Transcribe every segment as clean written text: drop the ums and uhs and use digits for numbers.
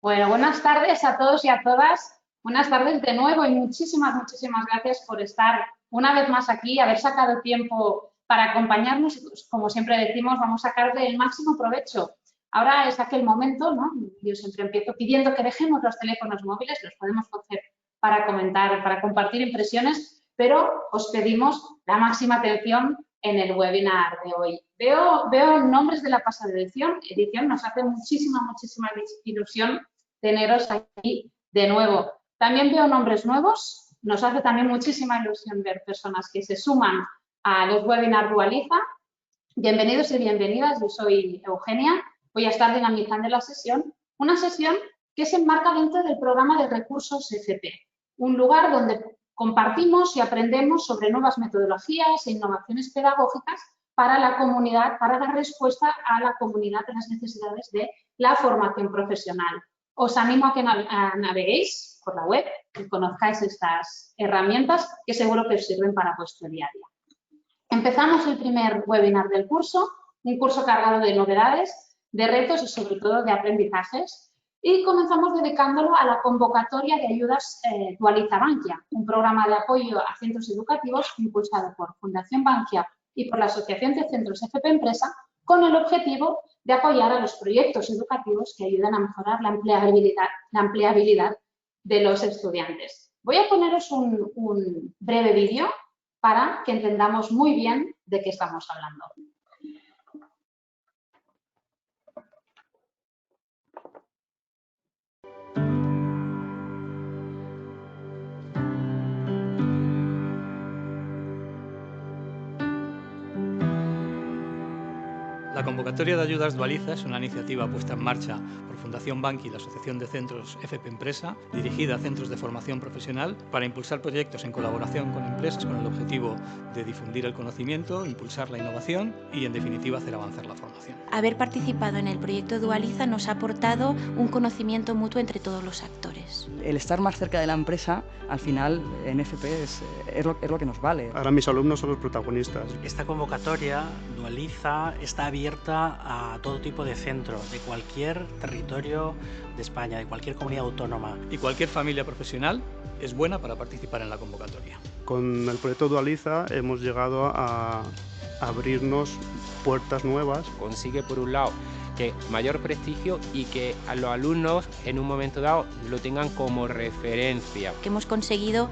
Bueno, buenas tardes a todos y a todas. Buenas tardes de nuevo y muchísimas gracias por estar una vez más aquí, haber sacado tiempo para acompañarnos. Como siempre decimos, vamos a sacarle el máximo provecho. Ahora es aquel momento, ¿no? Yo siempre empiezo pidiendo que dejemos los teléfonos móviles, los podemos coger para comentar, para compartir impresiones, pero os pedimos la máxima atención en el webinar de hoy. Veo nombres de la pasada edición, nos hace muchísima ilusión teneros aquí de nuevo. También veo nombres nuevos, nos hace también muchísima ilusión ver personas que se suman a los webinars Dualiza. Bienvenidos y bienvenidas, yo soy Eugenia, voy a estar dinamizando la sesión, una sesión que se enmarca dentro del programa de recursos FP, un lugar donde compartimos y aprendemos sobre nuevas metodologías e innovaciones pedagógicas para la comunidad, para dar respuesta a la comunidad de las necesidades de la formación profesional. Os animo a que naveguéis por la web, que conozcáis estas herramientas que seguro que os sirven para vuestro día a día. Empezamos el primer webinar del curso, un curso cargado de novedades, de retos y sobre todo de aprendizajes, y comenzamos dedicándolo a la convocatoria de ayudas Dualiza Bankia, un programa de apoyo a centros educativos impulsado por Fundación Bankia y por la Asociación de Centros FP Empresa, con el objetivo de apoyar a los proyectos educativos que ayudan a mejorar la empleabilidad de los estudiantes. Voy a poneros un breve vídeo para que entendamos muy bien de qué estamos hablando. La convocatoria de ayudas Dualiza es una iniciativa puesta en marcha por Fundación Bankia y la Asociación de Centros FP Empresa, dirigida a centros de formación profesional para impulsar proyectos en colaboración con empresas con el objetivo de difundir el conocimiento, impulsar la innovación y, en definitiva, hacer avanzar la formación. Haber participado en el proyecto Dualiza nos ha aportado un conocimiento mutuo entre todos los actores. El estar más cerca de la empresa, al final, en FP es lo que nos vale. Ahora mis alumnos son los protagonistas. Esta convocatoria Dualiza está abierta a todo tipo de centro, de cualquier territorio de España, de cualquier comunidad autónoma. Y cualquier familia profesional es buena para participar en la convocatoria. Con el proyecto Dualiza hemos llegado a abrirnos puertas nuevas. Consigue, por un lado, que mayor prestigio y que a los alumnos en un momento dado lo tengan como referencia. Que hemos conseguido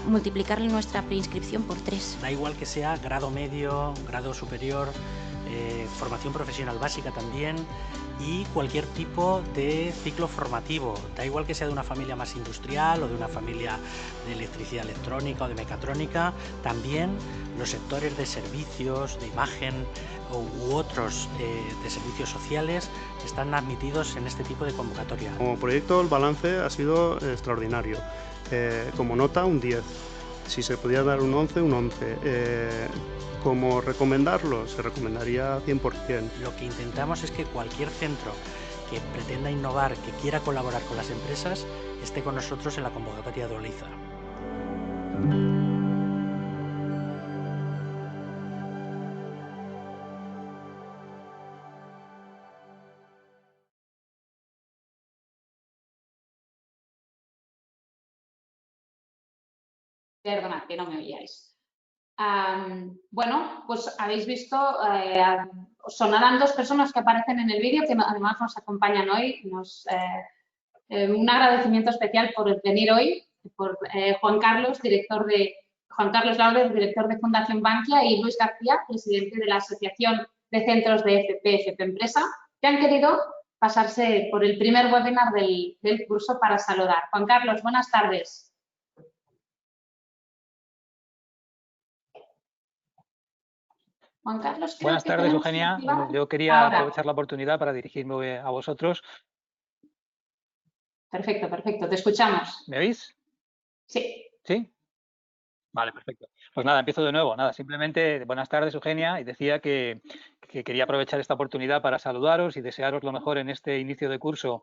multiplicar nuestra preinscripción por 3. Da igual que sea grado medio, grado superior, formación profesional básica también y cualquier tipo de ciclo formativo. Da igual que sea de una familia más industrial o de una familia de electricidad electrónica o de mecatrónica. También los sectores de servicios, de imagen u otros de servicios sociales están admitidos en este tipo de convocatoria. Como proyecto el balance ha sido extraordinario. Como nota un 10. Si se podía dar un 11, un 11. Como recomendarlo, se recomendaría 100%. Lo que intentamos es que cualquier centro que pretenda innovar, que quiera colaborar con las empresas, esté con nosotros en la convocatoria de Dualiza. Perdona, que no me oíais. Bueno, pues habéis visto, sonarán dos personas que aparecen en el vídeo que además nos acompañan hoy. Un agradecimiento especial por venir hoy, por Juan Carlos Laurez, director de Fundación Bankia, y Luis García, presidente de la Asociación de Centros de FP Empresa, que han querido pasarse por el primer webinar del curso para saludar. Juan Carlos, buenas tardes. Juan Carlos, buenas tardes, Eugenia. Yo quería aprovechar la oportunidad para dirigirme a vosotros. Perfecto, perfecto. Te escuchamos. ¿Me oís? Sí. ¿Sí? Vale, perfecto. Pues nada, empiezo de nuevo. Nada, simplemente buenas tardes, Eugenia, y decía que quería aprovechar esta oportunidad para saludaros y desearos lo mejor en este inicio de curso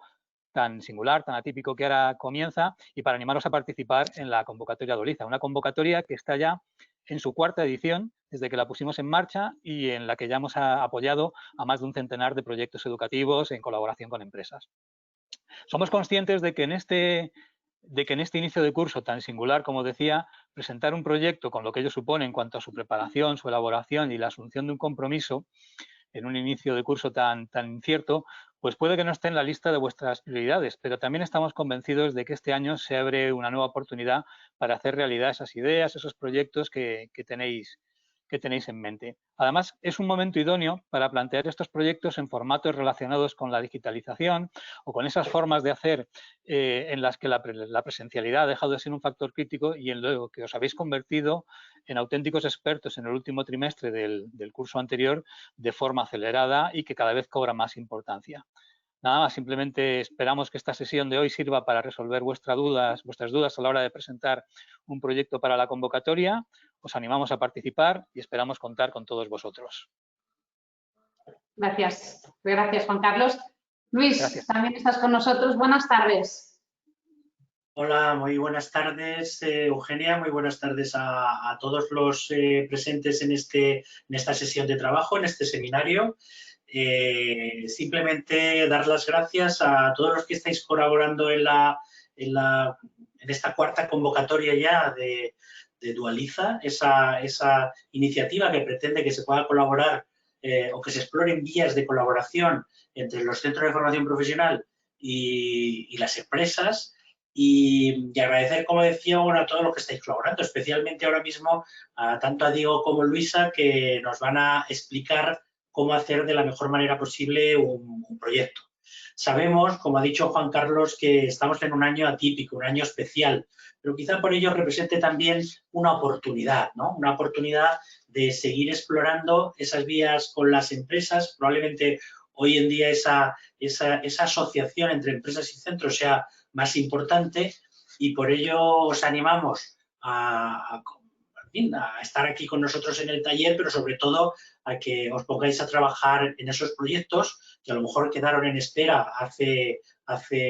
tan singular, tan atípico que ahora comienza, y para animaros a participar en la convocatoria Dualiza, una convocatoria que está ya en su 4ª edición, desde que la pusimos en marcha y en la que ya hemos apoyado a más de un centenar de proyectos educativos en colaboración con empresas. Somos conscientes de que en este inicio de curso tan singular, como decía, presentar un proyecto con lo que ello supone en cuanto a su preparación, su elaboración y la asunción de un compromiso en un inicio de curso tan incierto, pues puede que no esté en la lista de vuestras prioridades, pero también estamos convencidos de que este año se abre una nueva oportunidad para hacer realidad esas ideas, esos proyectos que tenéis en mente. Además, es un momento idóneo para plantear estos proyectos en formatos relacionados con la digitalización o con esas formas de hacer en las que la presencialidad ha dejado de ser un factor crítico y en lo que os habéis convertido en auténticos expertos en el último trimestre del curso anterior de forma acelerada y que cada vez cobra más importancia. Nada más, simplemente esperamos que esta sesión de hoy sirva para resolver vuestras dudas a la hora de presentar un proyecto para la convocatoria. Os animamos a participar y esperamos contar con todos vosotros. Gracias. Gracias, Juan Carlos. Luis, Gracias. también estás con nosotros. Buenas tardes. Hola, muy buenas tardes, Eugenia. Muy buenas tardes a todos los presentes en esta sesión de trabajo, en este seminario. Simplemente dar las gracias a todos los que estáis colaborando en esta cuarta convocatoria ya de Dualiza, esa iniciativa que pretende que se pueda colaborar o que se exploren vías de colaboración entre los centros de formación profesional y las empresas. Y agradecer, como decía, a todos los que estáis colaborando, especialmente ahora mismo tanto a Diego como a Luisa, que nos van a explicar cómo hacer de la mejor manera posible un proyecto. Sabemos, como ha dicho Juan Carlos, que estamos en un año atípico, un año especial, pero quizá por ello represente también una oportunidad, ¿no? Una oportunidad de seguir explorando esas vías con las empresas. Probablemente hoy en día esa asociación entre empresas y centros sea más importante y por ello os animamos a estar aquí con nosotros en el taller, pero sobre todo a que os pongáis a trabajar en esos proyectos que a lo mejor quedaron en espera hace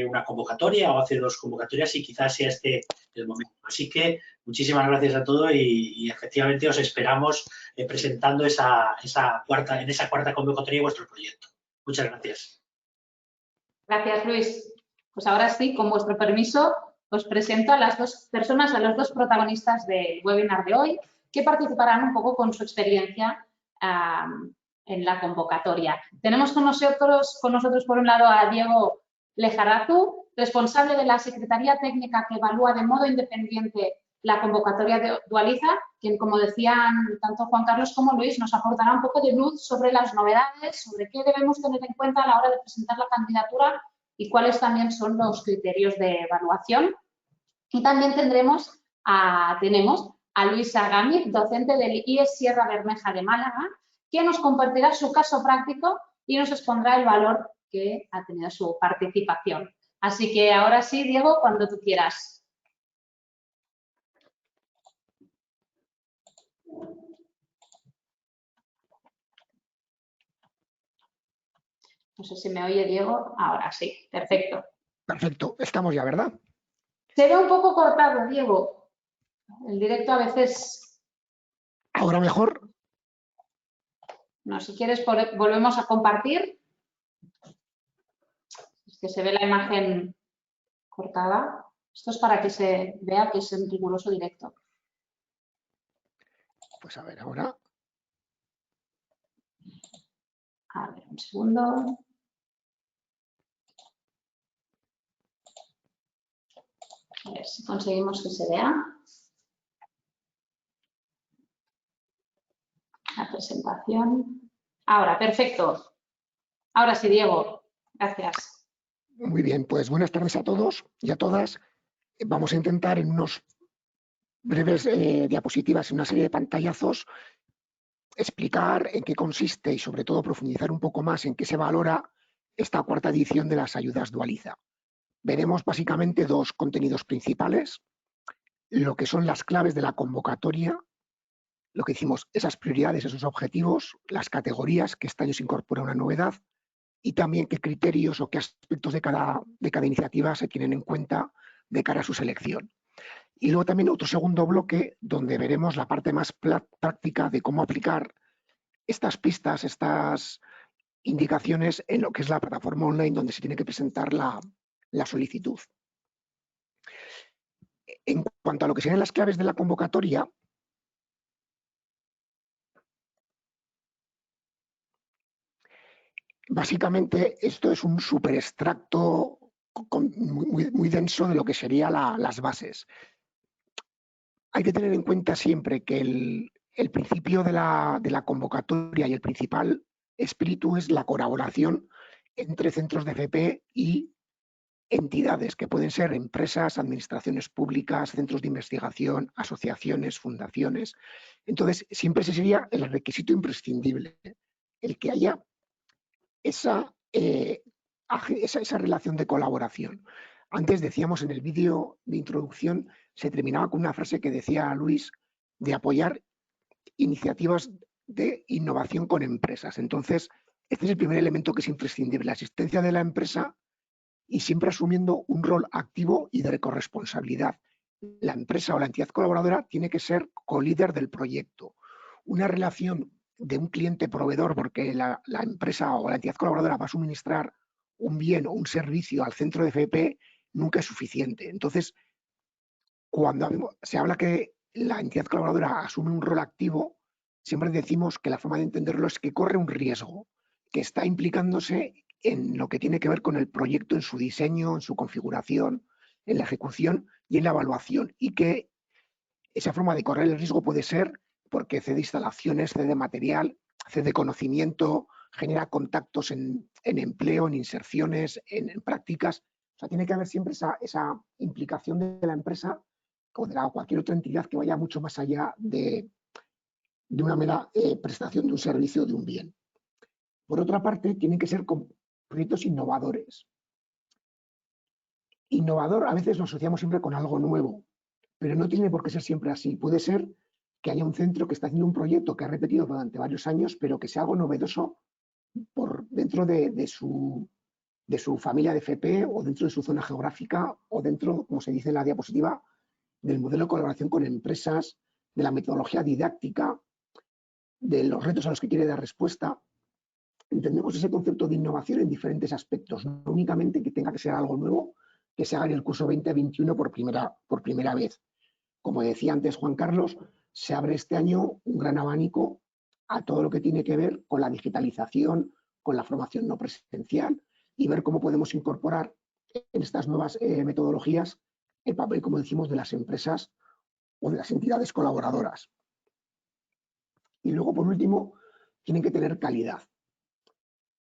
una convocatoria o hace 2 convocatorias y quizás sea este el momento. Así que muchísimas gracias a todos y efectivamente os esperamos presentando en esa cuarta convocatoria vuestro proyecto. Muchas gracias. Gracias, Luis. Pues ahora sí, con vuestro permiso, os presento a las 2 personas, a los 2 protagonistas del webinar de hoy, que participarán un poco con su experiencia en la convocatoria. Tenemos con nosotros, por un lado, a Diego Lejarazu, responsable de la Secretaría Técnica que evalúa de modo independiente la convocatoria de Dualiza, quien, como decían tanto Juan Carlos como Luis, nos aportará un poco de luz sobre las novedades, sobre qué debemos tener en cuenta a la hora de presentar la candidatura y cuáles también son los criterios de evaluación. Y también tenemos a Luisa Gámez, docente del IES Sierra Bermeja de Málaga, que nos compartirá su caso práctico y nos expondrá el valor que ha tenido su participación. Así que ahora sí, Diego, cuando tú quieras. No sé si me oye, Diego. Ahora sí, perfecto. Perfecto, estamos ya, ¿verdad? Se ve un poco cortado, Diego. El directo a veces... ¿Ahora mejor? No, si quieres volvemos a compartir. Es que se ve la imagen cortada. Esto es para que se vea que es en riguroso directo. Pues a ver, ahora... A ver, un segundo. A ver si conseguimos que se vea la presentación. Ahora, perfecto. Ahora sí, Diego. Gracias. Muy bien, pues buenas tardes a todos y a todas. Vamos a intentar en unos breves diapositivas, en una serie de pantallazos, explicar en qué consiste y sobre todo profundizar un poco más en qué se valora esta cuarta edición de las ayudas Dualiza. Veremos básicamente 2 contenidos principales, lo que son las claves de la convocatoria, lo que hicimos, esas prioridades, esos objetivos, las categorías, que este año se incorpora una novedad, y también qué criterios o qué aspectos de cada iniciativa se tienen en cuenta de cara a su selección. Y luego también otro segundo bloque donde veremos la parte más práctica de cómo aplicar estas pistas, estas indicaciones en lo que es la plataforma online donde se tiene que presentar la la solicitud. En cuanto a lo que serían las claves de la convocatoria, básicamente esto es un superextracto muy denso de lo que serían las bases. Hay que tener en cuenta siempre que el principio de la convocatoria y el principal espíritu es la colaboración entre centros de FP y entidades que pueden ser empresas, administraciones públicas, centros de investigación, asociaciones, fundaciones. Entonces, siempre ese sería el requisito imprescindible, el que haya esa relación de colaboración. Antes decíamos en el vídeo de introducción, se terminaba con una frase que decía Luis, de apoyar iniciativas de innovación con empresas. Entonces, este es el primer elemento que es imprescindible, la asistencia de la empresa y siempre asumiendo un rol activo y de corresponsabilidad. La empresa o la entidad colaboradora tiene que ser co-líder del proyecto. Una relación de un cliente proveedor, porque la empresa o la entidad colaboradora va a suministrar un bien o un servicio al centro de FP, nunca es suficiente. Entonces, cuando se habla que la entidad colaboradora asume un rol activo, siempre decimos que la forma de entenderlo es que corre un riesgo, que está implicándose en lo que tiene que ver con el proyecto, en su diseño, en su configuración, en la ejecución y en la evaluación, y que esa forma de correr el riesgo puede ser porque cede instalaciones, cede material, cede conocimiento, genera contactos en empleo, en inserciones, en prácticas. O sea, tiene que haber siempre esa implicación de la empresa o de cualquier otra entidad que vaya mucho más allá de una mera prestación de un servicio o de un bien. Por otra parte, tienen que ser proyectos innovadores. Innovador a veces lo asociamos siempre con algo nuevo, pero no tiene por qué ser siempre así. Puede ser que haya un centro que está haciendo un proyecto que ha repetido durante varios años, pero que sea algo novedoso dentro de su familia de FP o dentro de su zona geográfica o dentro, como se dice en la diapositiva, del modelo de colaboración con empresas, de la metodología didáctica, de los retos a los que quiere dar respuesta. Entendemos ese concepto de innovación en diferentes aspectos, no únicamente que tenga que ser algo nuevo que se haga en el curso 2021 por primera vez. Como decía antes Juan Carlos, se abre este año un gran abanico a todo lo que tiene que ver con la digitalización, con la formación no presencial y ver cómo podemos incorporar en estas nuevas metodologías el papel, como decimos, de las empresas o de las entidades colaboradoras. Y luego, por último, tienen que tener calidad.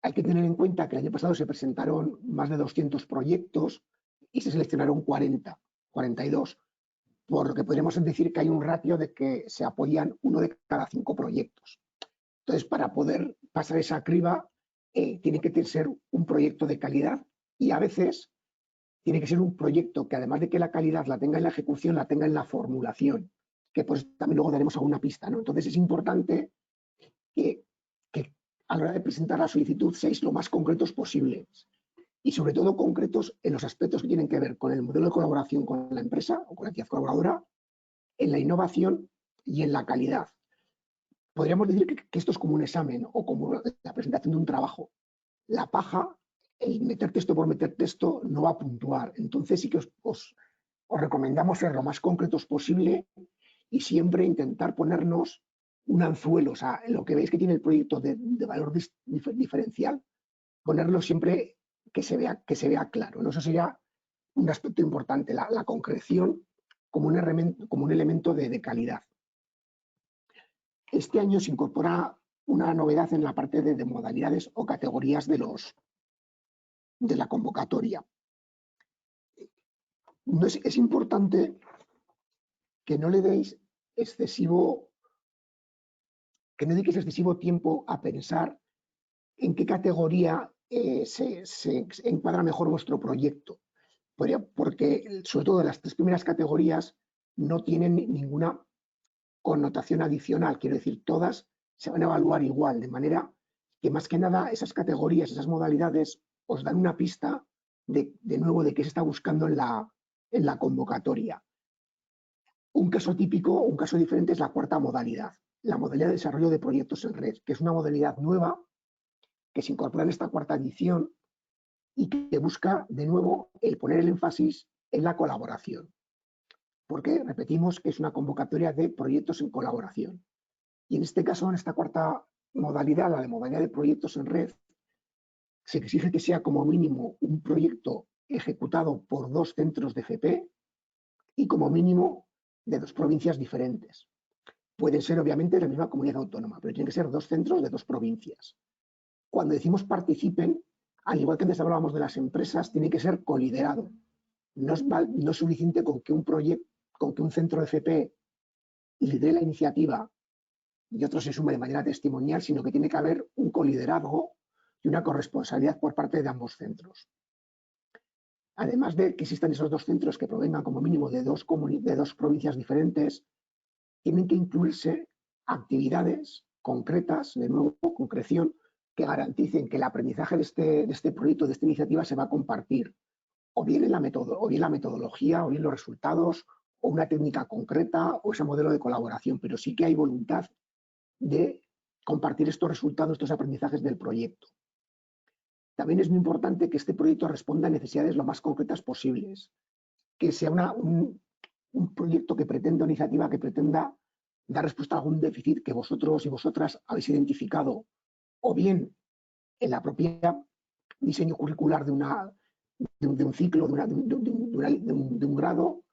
Hay que tener en cuenta que el año pasado se presentaron más de 200 proyectos y se seleccionaron 42, por lo que podríamos decir que hay un ratio de que se apoyan 1 de cada 5 proyectos. Entonces, para poder pasar esa criba, tiene que ser un proyecto de calidad y a veces tiene que ser un proyecto que además de que la calidad la tenga en la ejecución, la tenga en la formulación, que pues también luego daremos alguna pista, ¿no? Entonces es importante que a la hora de presentar la solicitud seáis lo más concretos posibles y sobre todo concretos en los aspectos que tienen que ver con el modelo de colaboración con la empresa o con la entidad colaboradora, en la innovación y en la calidad. Podríamos decir que esto es como un examen o como la presentación de un trabajo. La paja, el meter texto por meter texto, no va a puntuar. Entonces sí que os recomendamos ser lo más concretos posible y siempre intentar ponernos un anzuelo, o sea, lo que veis que tiene el proyecto de valor diferencial, ponerlo siempre que se vea claro, ¿no? Eso sería un aspecto importante, la concreción como un elemento de calidad. Este año se incorpora una novedad en la parte de modalidades o categorías de la convocatoria. Es importante que no le deis excesivo tiempo a pensar en qué categoría se encuadra mejor vuestro proyecto. Porque, sobre todo, las 3 primeras categorías no tienen ninguna connotación adicional. Quiero decir, todas se van a evaluar igual, de manera que, más que nada, esas categorías, esas modalidades, os dan una pista de nuevo de qué se está buscando en la convocatoria. Un caso típico, un caso diferente es la 4ª modalidad, la modalidad de desarrollo de proyectos en red, que es una modalidad nueva que se incorpora en esta 4ª edición y que busca, de nuevo, el poner el énfasis en la colaboración. Porque, repetimos, que es una convocatoria de proyectos en colaboración. Y en este caso, en esta cuarta modalidad, la de modalidad de proyectos en red, se exige que sea como mínimo un proyecto ejecutado por 2 centros de FP y como mínimo de 2 provincias diferentes. Pueden ser, obviamente, de la misma comunidad autónoma, pero tienen que ser 2 centros de 2 provincias. Cuando decimos participen, al igual que antes hablábamos de las empresas, tiene que ser coliderado. No es suficiente con que un centro de FP lidere la iniciativa y otro se sume de manera testimonial, sino que tiene que haber un coliderazgo y una corresponsabilidad por parte de ambos centros. Además de que existan esos 2 centros que provengan como mínimo de 2 provincias diferentes, tienen que incluirse actividades concretas, de nuevo, concreción, que garanticen que el aprendizaje de este proyecto, de esta iniciativa, se va a compartir, o bien la metodología, o bien los resultados, o una técnica concreta, o ese modelo de colaboración, pero sí que hay voluntad de compartir estos resultados, estos aprendizajes del proyecto. También es muy importante que este proyecto responda a necesidades lo más concretas posibles, que sea un proyecto que pretenda, una iniciativa que pretenda dar respuesta a algún déficit que vosotros y vosotras habéis identificado, o bien en la propia diseño curricular de un ciclo, de un grado,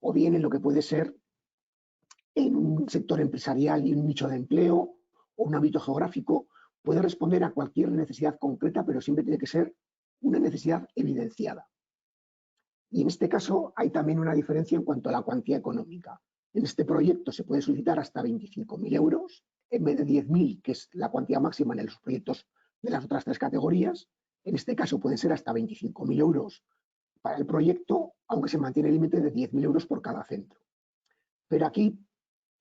o bien en lo que puede ser en un sector empresarial y un nicho de empleo o un ámbito geográfico. Puede responder a cualquier necesidad concreta, pero siempre tiene que ser una necesidad evidenciada. Y en este caso hay también una diferencia en cuanto a la cuantía económica. En este proyecto se puede solicitar hasta 25.000 euros, en vez de 10.000, que es la cuantía máxima en los proyectos de las otras 3 categorías. En este caso pueden ser hasta 25.000 euros para el proyecto, aunque se mantiene el límite de 10.000 euros por cada centro. Pero aquí,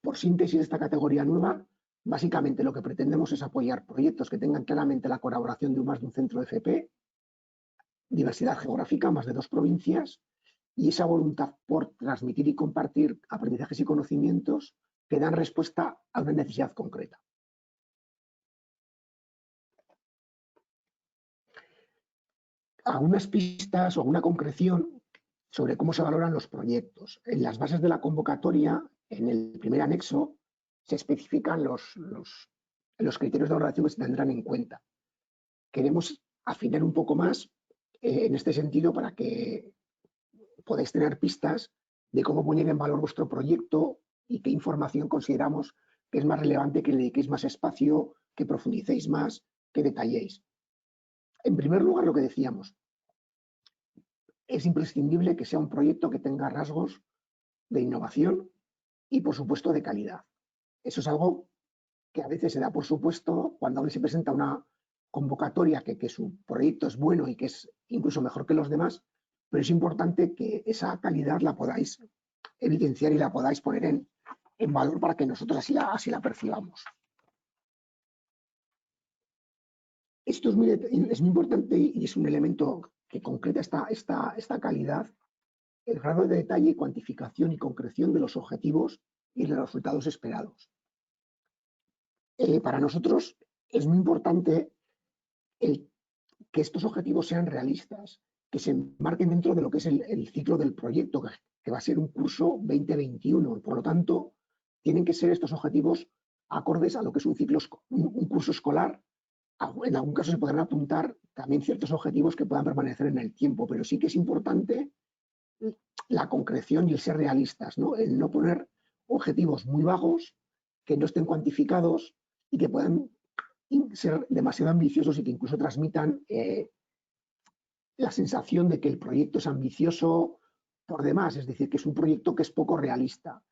por síntesis de esta categoría nueva, básicamente lo que pretendemos es apoyar proyectos que tengan claramente la colaboración de más de un centro de FP, diversidad geográfica, más de 2 provincias, y esa voluntad por transmitir y compartir aprendizajes y conocimientos que dan respuesta a una necesidad concreta. Algunas pistas o alguna concreción sobre cómo se valoran los proyectos. En las bases de la convocatoria, en el primer anexo, se especifican los criterios de valoración que se tendrán en cuenta. Queremos afinar un poco más en este sentido para que podáis tener pistas de cómo poner en valor vuestro proyecto y qué información consideramos que es más relevante, que le dediquéis más espacio, que profundicéis más, que detalléis. En primer lugar, lo que decíamos, es imprescindible que sea un proyecto que tenga rasgos de innovación y, por supuesto, de calidad. Eso es algo que a veces se da por supuesto cuando alguien se presenta una convocatoria que su proyecto es bueno y que es incluso mejor que los demás, pero es importante que esa calidad la podáis evidenciar y la podáis poner en valor para que nosotros así la percibamos. Esto es muy importante y es un elemento que concreta esta calidad, el grado de detalle, cuantificación y concreción de los objetivos y de los resultados esperados. Para nosotros es muy importante que estos objetivos sean realistas, que se enmarquen dentro de lo que es el ciclo del proyecto, que va a ser un curso 2021. Por lo tanto, tienen que ser estos objetivos acordes a lo que es un curso escolar. En algún caso se podrán apuntar también ciertos objetivos que puedan permanecer en el tiempo, pero sí que es importante la concreción y el ser realistas, ¿no? El no poner objetivos muy vagos, que no estén cuantificados y que puedan ser demasiado ambiciosos y que incluso transmitan la sensación de que el proyecto es ambicioso por demás, es decir, que es un proyecto que es poco realista.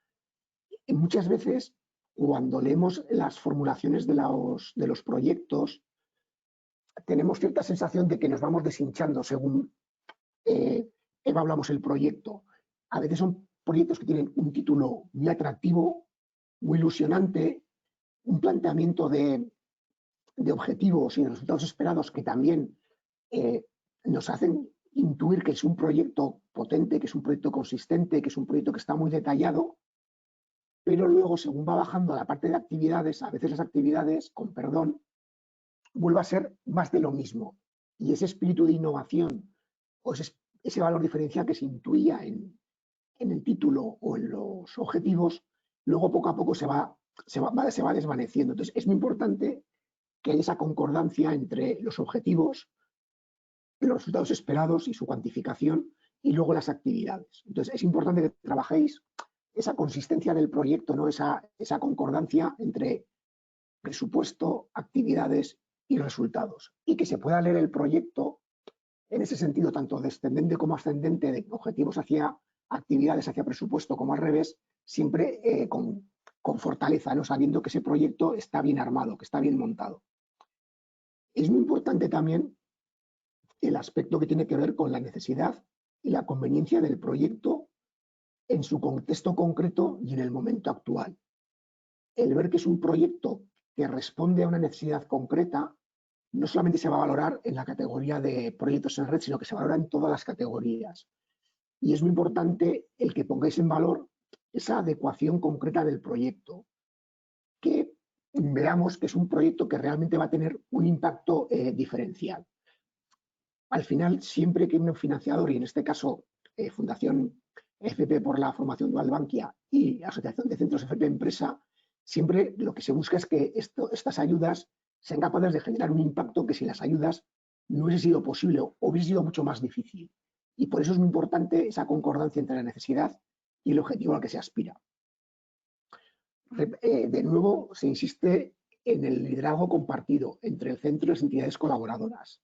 Y muchas veces, cuando leemos las formulaciones de los proyectos, tenemos cierta sensación de que nos vamos deshinchando según evaluamos el proyecto. A veces son proyectos que tienen un título muy atractivo, muy ilusionante, un planteamiento de objetivos y de resultados esperados que también nos hacen intuir que es un proyecto potente, que es un proyecto consistente, que es un proyecto que está muy detallado, pero luego, según va bajando a la parte de actividades, a veces las actividades, con perdón, vuelve a ser más de lo mismo. y ese espíritu de innovación o ese valor diferencial que se intuía en el título o en los objetivos, luego poco a poco se va desvaneciendo. Entonces, es muy importante que haya esa concordancia entre los objetivos, los resultados esperados y su cuantificación, y luego las actividades. Entonces, es importante que trabajéis esa consistencia del proyecto, ¿no? esa concordancia entre presupuesto, actividades y resultados, y que se pueda leer el proyecto en ese sentido, tanto descendente como ascendente, de objetivos hacia actividades, hacia presupuesto, como al revés, siempre con fortaleza, ¿no? Sabiendo que ese proyecto está bien armado, que está bien montado. Es muy importante también el aspecto que tiene que ver con la necesidad y la conveniencia del proyecto en su contexto concreto y en el momento actual. El ver que es un proyecto que responde a una necesidad concreta no solamente se va a valorar en la categoría de proyectos en red, sino que se valora en todas las categorías. Y es muy importante el que pongáis en valor esa adecuación concreta del proyecto, que veamos que es un proyecto que realmente va a tener un impacto diferencial. Al final, siempre que un financiador, y en este caso Fundación FP por la Formación Dual Bankia y Asociación de Centros FP Empresa, siempre lo que se busca es que estas ayudas sean capaces de generar un impacto que sin las ayudas no hubiese sido posible o hubiese sido mucho más difícil. Y por eso es muy importante esa concordancia entre la necesidad y el objetivo al que se aspira. De nuevo, se insiste en el liderazgo compartido entre el centro y las entidades colaboradoras.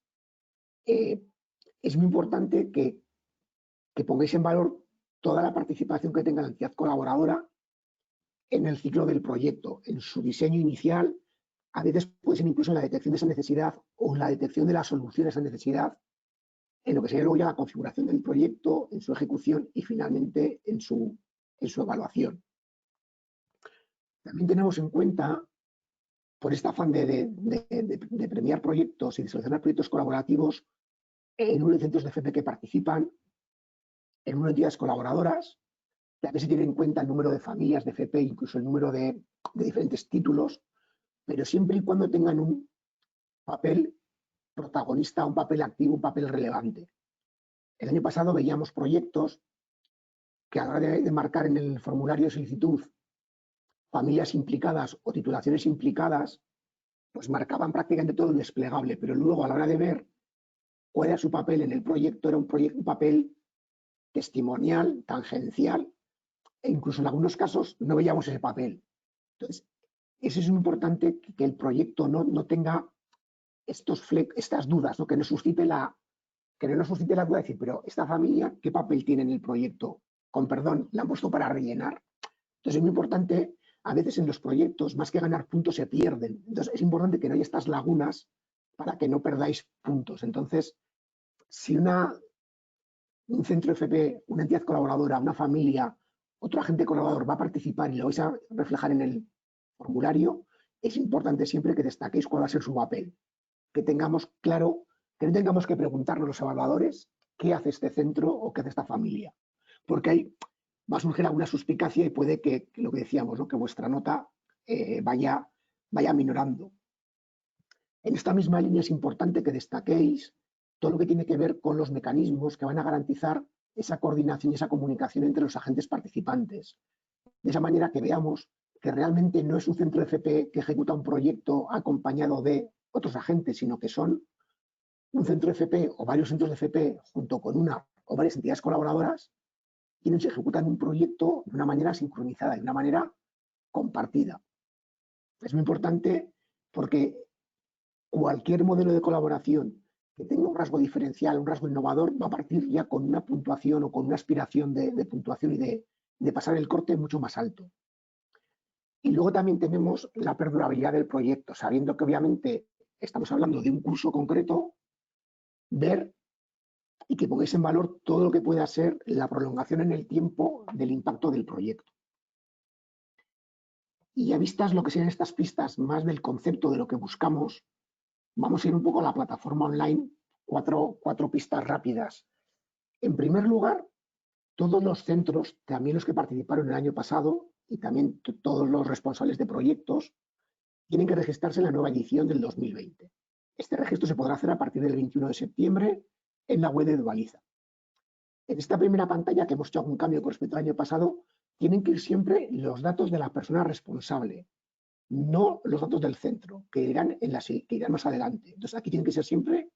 Es muy importante que pongáis en valor toda la participación que tenga la entidad colaboradora en el ciclo del proyecto, en su diseño inicial, a veces puede ser incluso en la detección de esa necesidad o en la detección de la solución a esa necesidad, en lo que sería luego ya la configuración del proyecto, en su ejecución y finalmente en su evaluación. También tenemos en cuenta, por este afán de premiar proyectos y de seleccionar proyectos colaborativos, en número de centros de FP que participan, el número de entidades colaboradoras, también se tiene en cuenta el número de familias de FP, incluso el número de diferentes títulos, pero siempre y cuando tengan un papel protagonista, un papel activo, un papel relevante. El año pasado veíamos proyectos que a la hora de marcar en el formulario de solicitud familias implicadas o titulaciones implicadas, pues marcaban prácticamente todo el desplegable, pero luego a la hora de ver cuál era su papel en el proyecto, era un papel testimonial, tangencial, e incluso en algunos casos no veíamos ese papel. Entonces, eso es muy importante, que el proyecto no tenga estas dudas, ¿no? Que no nos suscite la duda de decir, pero esta familia, ¿qué papel tiene en el proyecto? Con perdón, ¿la han puesto para rellenar? Entonces, es muy importante, a veces en los proyectos, más que ganar puntos, se pierden. Entonces, es importante que no haya estas lagunas para que no perdáis puntos. Entonces, si un centro FP, una entidad colaboradora, una familia, otro agente colaborador va a participar y lo vais a reflejar en el formulario, es importante siempre que destaquéis cuál va a ser su papel. Que tengamos claro, que no tengamos que preguntarnos los evaluadores qué hace este centro o qué hace esta familia. Porque ahí va a surgir alguna suspicacia y puede que lo que decíamos, ¿no? Que vuestra nota vaya minorando. En esta misma línea es importante que destaquéis todo lo que tiene que ver con los mecanismos que van a garantizar esa coordinación y esa comunicación entre los agentes participantes. De esa manera que veamos que realmente no es un centro de FP que ejecuta un proyecto acompañado de otros agentes, sino que son un centro de FP o varios centros de FP junto con una o varias entidades colaboradoras quienes ejecutan un proyecto de una manera sincronizada, de una manera compartida. Es muy importante porque cualquier modelo de colaboración que tenga un rasgo diferencial, un rasgo innovador, va a partir ya con una puntuación o con una aspiración de puntuación y de pasar el corte mucho más alto. Y luego también tenemos la perdurabilidad del proyecto, sabiendo que obviamente estamos hablando de un curso concreto, ver y que pongáis en valor todo lo que pueda ser la prolongación en el tiempo del impacto del proyecto. Y ya vistas lo que sean estas pistas más del concepto de lo que buscamos, vamos a ir un poco a la plataforma online, cuatro pistas rápidas. En primer lugar, todos los centros, también los que participaron el año pasado y también todos los responsables de proyectos, tienen que registrarse en la nueva edición del 2020. Este registro se podrá hacer a partir del 21 de septiembre en la web de Dualiza. En esta primera pantalla, que hemos hecho algún cambio con respecto al año pasado, tienen que ir siempre los datos de la persona responsable, no los datos del centro, que irán más adelante. Entonces, aquí tienen que ser siempre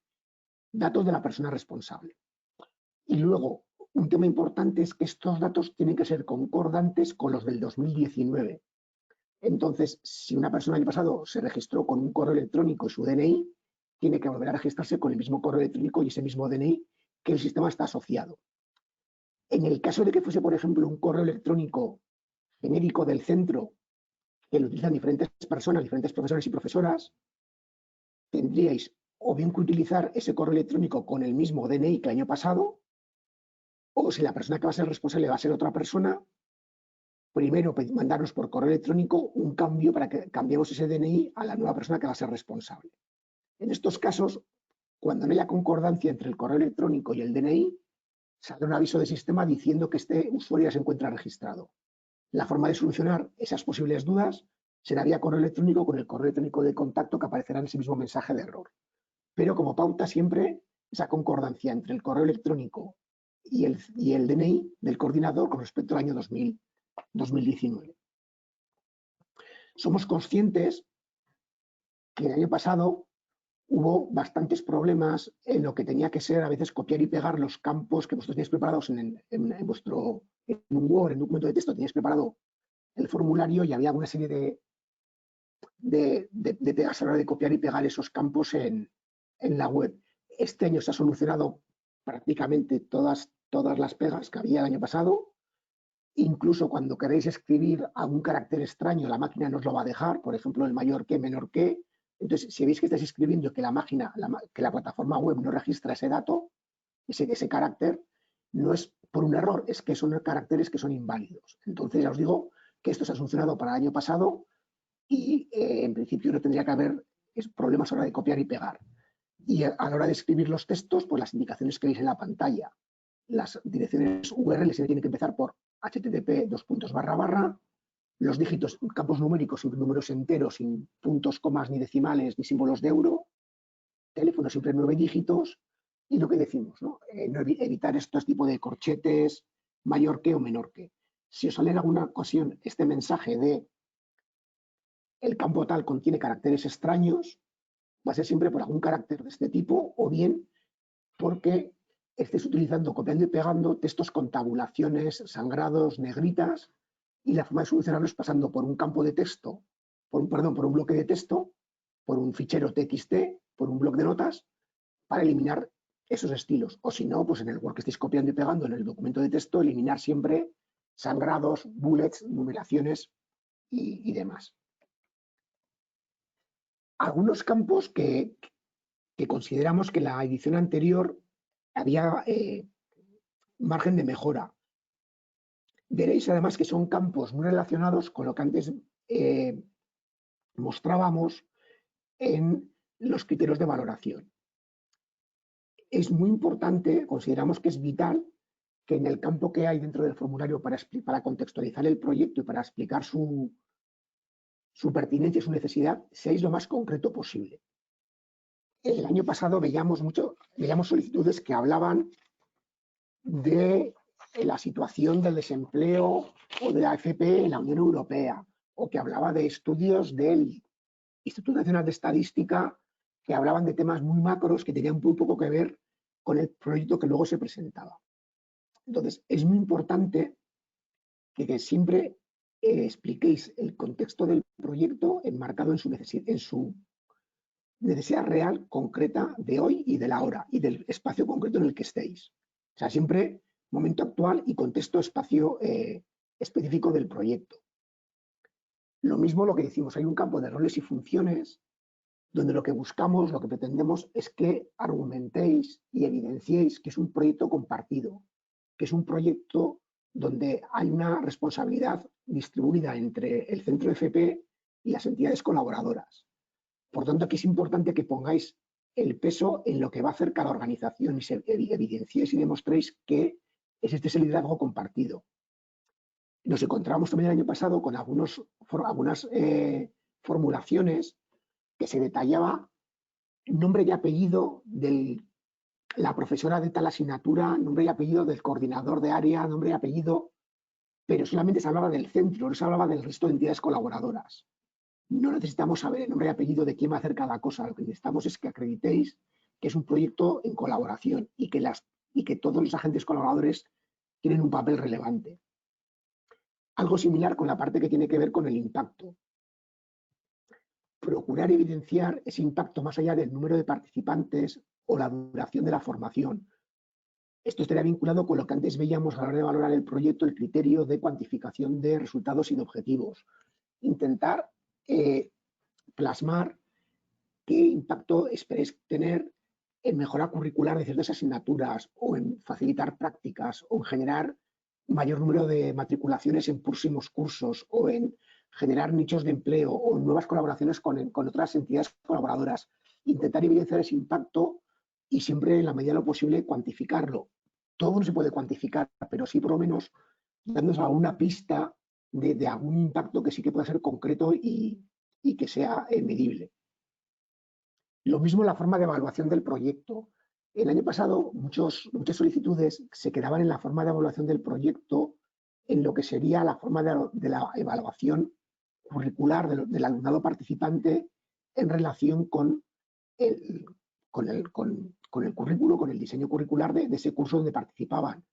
datos de la persona responsable. Y luego, un tema importante es que estos datos tienen que ser concordantes con los del 2019. Entonces, si una persona el año pasado se registró con un correo electrónico y su DNI, tiene que volver a registrarse con el mismo correo electrónico y ese mismo DNI que el sistema está asociado. En el caso de que fuese, por ejemplo, un correo electrónico genérico del centro que lo utilizan diferentes personas, diferentes profesores y profesoras, tendríais o bien que utilizar ese correo electrónico con el mismo DNI que el año pasado, o si la persona que va a ser responsable va a ser otra persona, primero mandarnos por correo electrónico un cambio para que cambiemos ese DNI a la nueva persona que va a ser responsable. En estos casos, cuando no haya concordancia entre el correo electrónico y el DNI, saldrá un aviso de sistema diciendo que este usuario se encuentra registrado. La forma de solucionar esas posibles dudas será vía correo electrónico con el correo electrónico de contacto que aparecerá en ese mismo mensaje de error. Pero como pauta siempre esa concordancia entre el correo electrónico y el DNI del coordinador con respecto al año 2019. Somos conscientes que el año pasado hubo bastantes problemas en lo que tenía que ser a veces copiar y pegar los campos que vosotros tenéis preparados en un Word, en un documento de texto, tenéis preparado el formulario y había una serie de pegas a la hora de copiar y pegar esos campos en la web. Este año se ha solucionado prácticamente todas las pegas que había el año pasado. Incluso cuando queréis escribir algún carácter extraño, la máquina nos lo va a dejar, por ejemplo, el mayor que, menor que. Entonces, si veis que estáis escribiendo que la plataforma web no registra ese dato, ese carácter, no es por un error, es que son caracteres que son inválidos. Entonces, ya os digo que esto se ha solucionado para el año pasado y en principio no tendría que haber problemas a la hora de copiar y pegar. Y a la hora de escribir los textos, pues las indicaciones que veis en la pantalla, las direcciones URL se tienen que empezar por http:// los dígitos, campos numéricos y números enteros sin puntos, comas, ni decimales, ni símbolos de euro, teléfono siempre 9 dígitos, y lo que decimos, ¿no? Evitar estos tipos de corchetes, mayor que o menor que. Si os sale en alguna ocasión este mensaje de el campo tal contiene caracteres extraños, va a ser siempre por algún carácter de este tipo, o bien porque estés utilizando, copiando y pegando textos con tabulaciones, sangrados, negritas, y la forma de solucionarlo es pasando por un campo de texto, por un bloque de texto, por un fichero TXT, por un bloc de notas, para eliminar esos estilos. O si no, pues en el Word que estéis copiando y pegando en el documento de texto, eliminar siempre sangrados, bullets, numeraciones y demás. Algunos campos que consideramos que en la edición anterior había margen de mejora. Veréis además que son campos muy relacionados con lo que antes mostrábamos en los criterios de valoración. Es muy importante, consideramos que es vital, que en el campo que hay dentro del formulario para contextualizar el proyecto y para explicar su pertinencia y su necesidad, seáis lo más concreto posible. El año pasado veíamos solicitudes que hablaban de la situación del desempleo o de la AFP en la Unión Europea, o que hablaba de estudios del Instituto Nacional de Estadística que hablaban de temas muy macros que tenían muy poco que ver con el proyecto que luego se presentaba. Entonces, es muy importante que siempre expliquéis el contexto del proyecto enmarcado en su necesidad real, concreta de hoy y de la hora y del espacio concreto en el que estéis. O sea, siempre momento actual y contexto espacio específico del proyecto. Lo mismo lo que decimos, hay un campo de roles y funciones donde lo que buscamos, lo que pretendemos es que argumentéis y evidenciéis que es un proyecto compartido, que es un proyecto donde hay una responsabilidad distribuida entre el centro FP y las entidades colaboradoras. Por tanto, aquí es importante que pongáis el peso en lo que va a hacer cada organización y evidenciéis y demostréis que existe ese liderazgo compartido. Nos encontramos también el año pasado con algunas formulaciones que se detallaba nombre y apellido de la profesora de tal asignatura, nombre y apellido del coordinador de área, nombre y apellido, pero solamente se hablaba del centro, no se hablaba del resto de entidades colaboradoras. No necesitamos saber el nombre y apellido de quién va a hacer cada cosa, lo que necesitamos es que acreditéis que es un proyecto en colaboración y que todos los agentes colaboradores tienen un papel relevante. Algo similar con la parte que tiene que ver con el impacto. Procurar evidenciar ese impacto más allá del número de participantes o la duración de la formación. Esto estaría vinculado con lo que antes veíamos a la hora de valorar el proyecto, el criterio de cuantificación de resultados y de objetivos. Intentar plasmar qué impacto esperéis tener en mejora curricular de ciertas asignaturas o en facilitar prácticas o en generar mayor número de matriculaciones en próximos cursos o en generar nichos de empleo o nuevas colaboraciones con otras entidades colaboradoras. Intentar evidenciar ese impacto y siempre en la medida de lo posible cuantificarlo. Todo no se puede cuantificar, pero sí por lo menos dándonos alguna pista de algún impacto que sí que pueda ser concreto y que sea medible. Lo mismo en la forma de evaluación del proyecto. El año pasado muchas solicitudes se quedaban en la forma de evaluación del proyecto en lo que sería la forma de la evaluación curricular del alumnado participante en relación con el currículo, con el diseño curricular de ese curso donde participaban.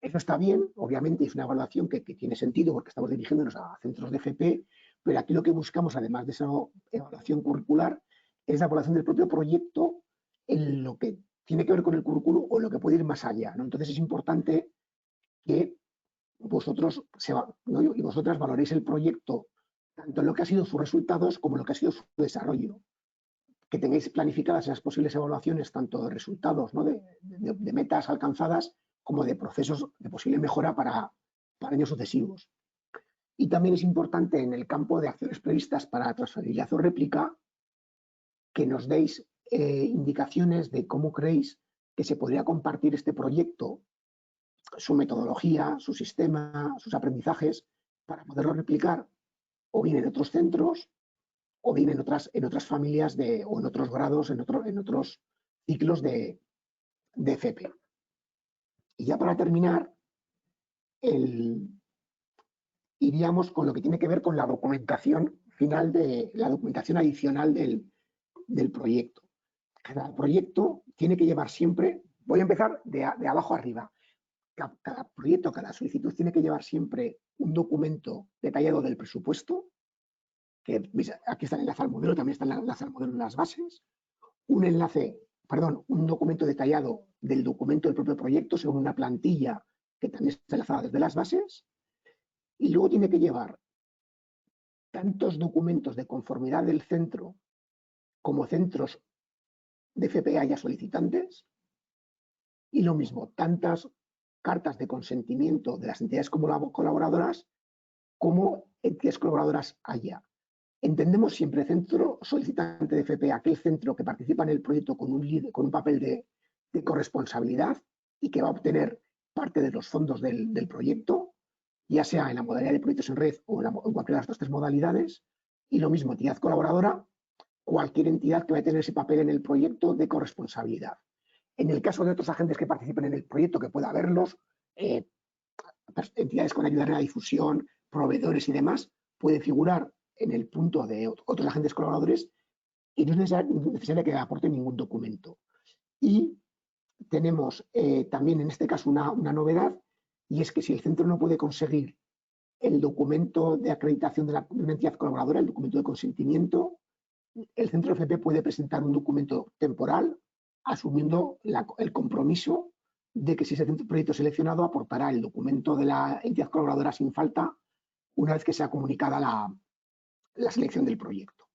Eso está bien, obviamente es una evaluación que tiene sentido porque estamos dirigiéndonos a centros de FP, pero aquí lo que buscamos, además de esa evaluación curricular, es la evaluación del propio proyecto en lo que tiene que ver con el currículo o lo que puede ir más allá, ¿no? Entonces es importante que vosotros y vosotras valoréis el proyecto tanto en lo que ha sido sus resultados como en lo que ha sido su desarrollo. Que tengáis planificadas esas posibles evaluaciones tanto de resultados, ¿no? de metas alcanzadas como de procesos de posible mejora para años sucesivos. Y también es importante en el campo de acciones previstas para transferibilidad o réplica que nos deis indicaciones de cómo creéis que se podría compartir este proyecto, su metodología, su sistema, sus aprendizajes, para poderlo replicar o bien en otros centros o bien en otras familias o en otros grados, en otros ciclos de FP. Y ya para terminar, iríamos con lo que tiene que ver con la documentación final, la documentación adicional del proyecto. Cada proyecto tiene que llevar siempre, voy a empezar de abajo arriba, cada proyecto, cada solicitud tiene que llevar siempre un documento detallado del presupuesto, que aquí está el enlace al modelo, también está el enlace al modelo en las bases, un documento detallado del documento del propio proyecto según una plantilla que también está enlazada desde las bases, y luego tiene que llevar tantos documentos de conformidad del centro como centros de FP haya solicitantes, y lo mismo, tantas cartas de consentimiento de las entidades colaboradoras como entidades colaboradoras haya. Entendemos siempre centro solicitante de FP aquel centro que participa en el proyecto con un papel de corresponsabilidad y que va a obtener parte de los fondos del proyecto, ya sea en la modalidad de proyectos en red o en cualquiera de estas tres modalidades. Y lo mismo, entidad colaboradora, cualquier entidad que vaya a tener ese papel en el proyecto de corresponsabilidad. En el caso de otros agentes que participen en el proyecto, que pueda haberlos, entidades con ayuda en la difusión, proveedores y demás, puede figurar en el punto de otros agentes colaboradores y no es necesario que aporten ningún documento. Y tenemos también en este caso una novedad, y es que si el centro no puede conseguir el documento de acreditación de una entidad colaboradora, el documento de consentimiento, el centro FP puede presentar un documento temporal asumiendo el compromiso de que si ese proyecto seleccionado aportará el documento de la entidad colaboradora sin falta una vez que sea comunicada la selección del proyecto.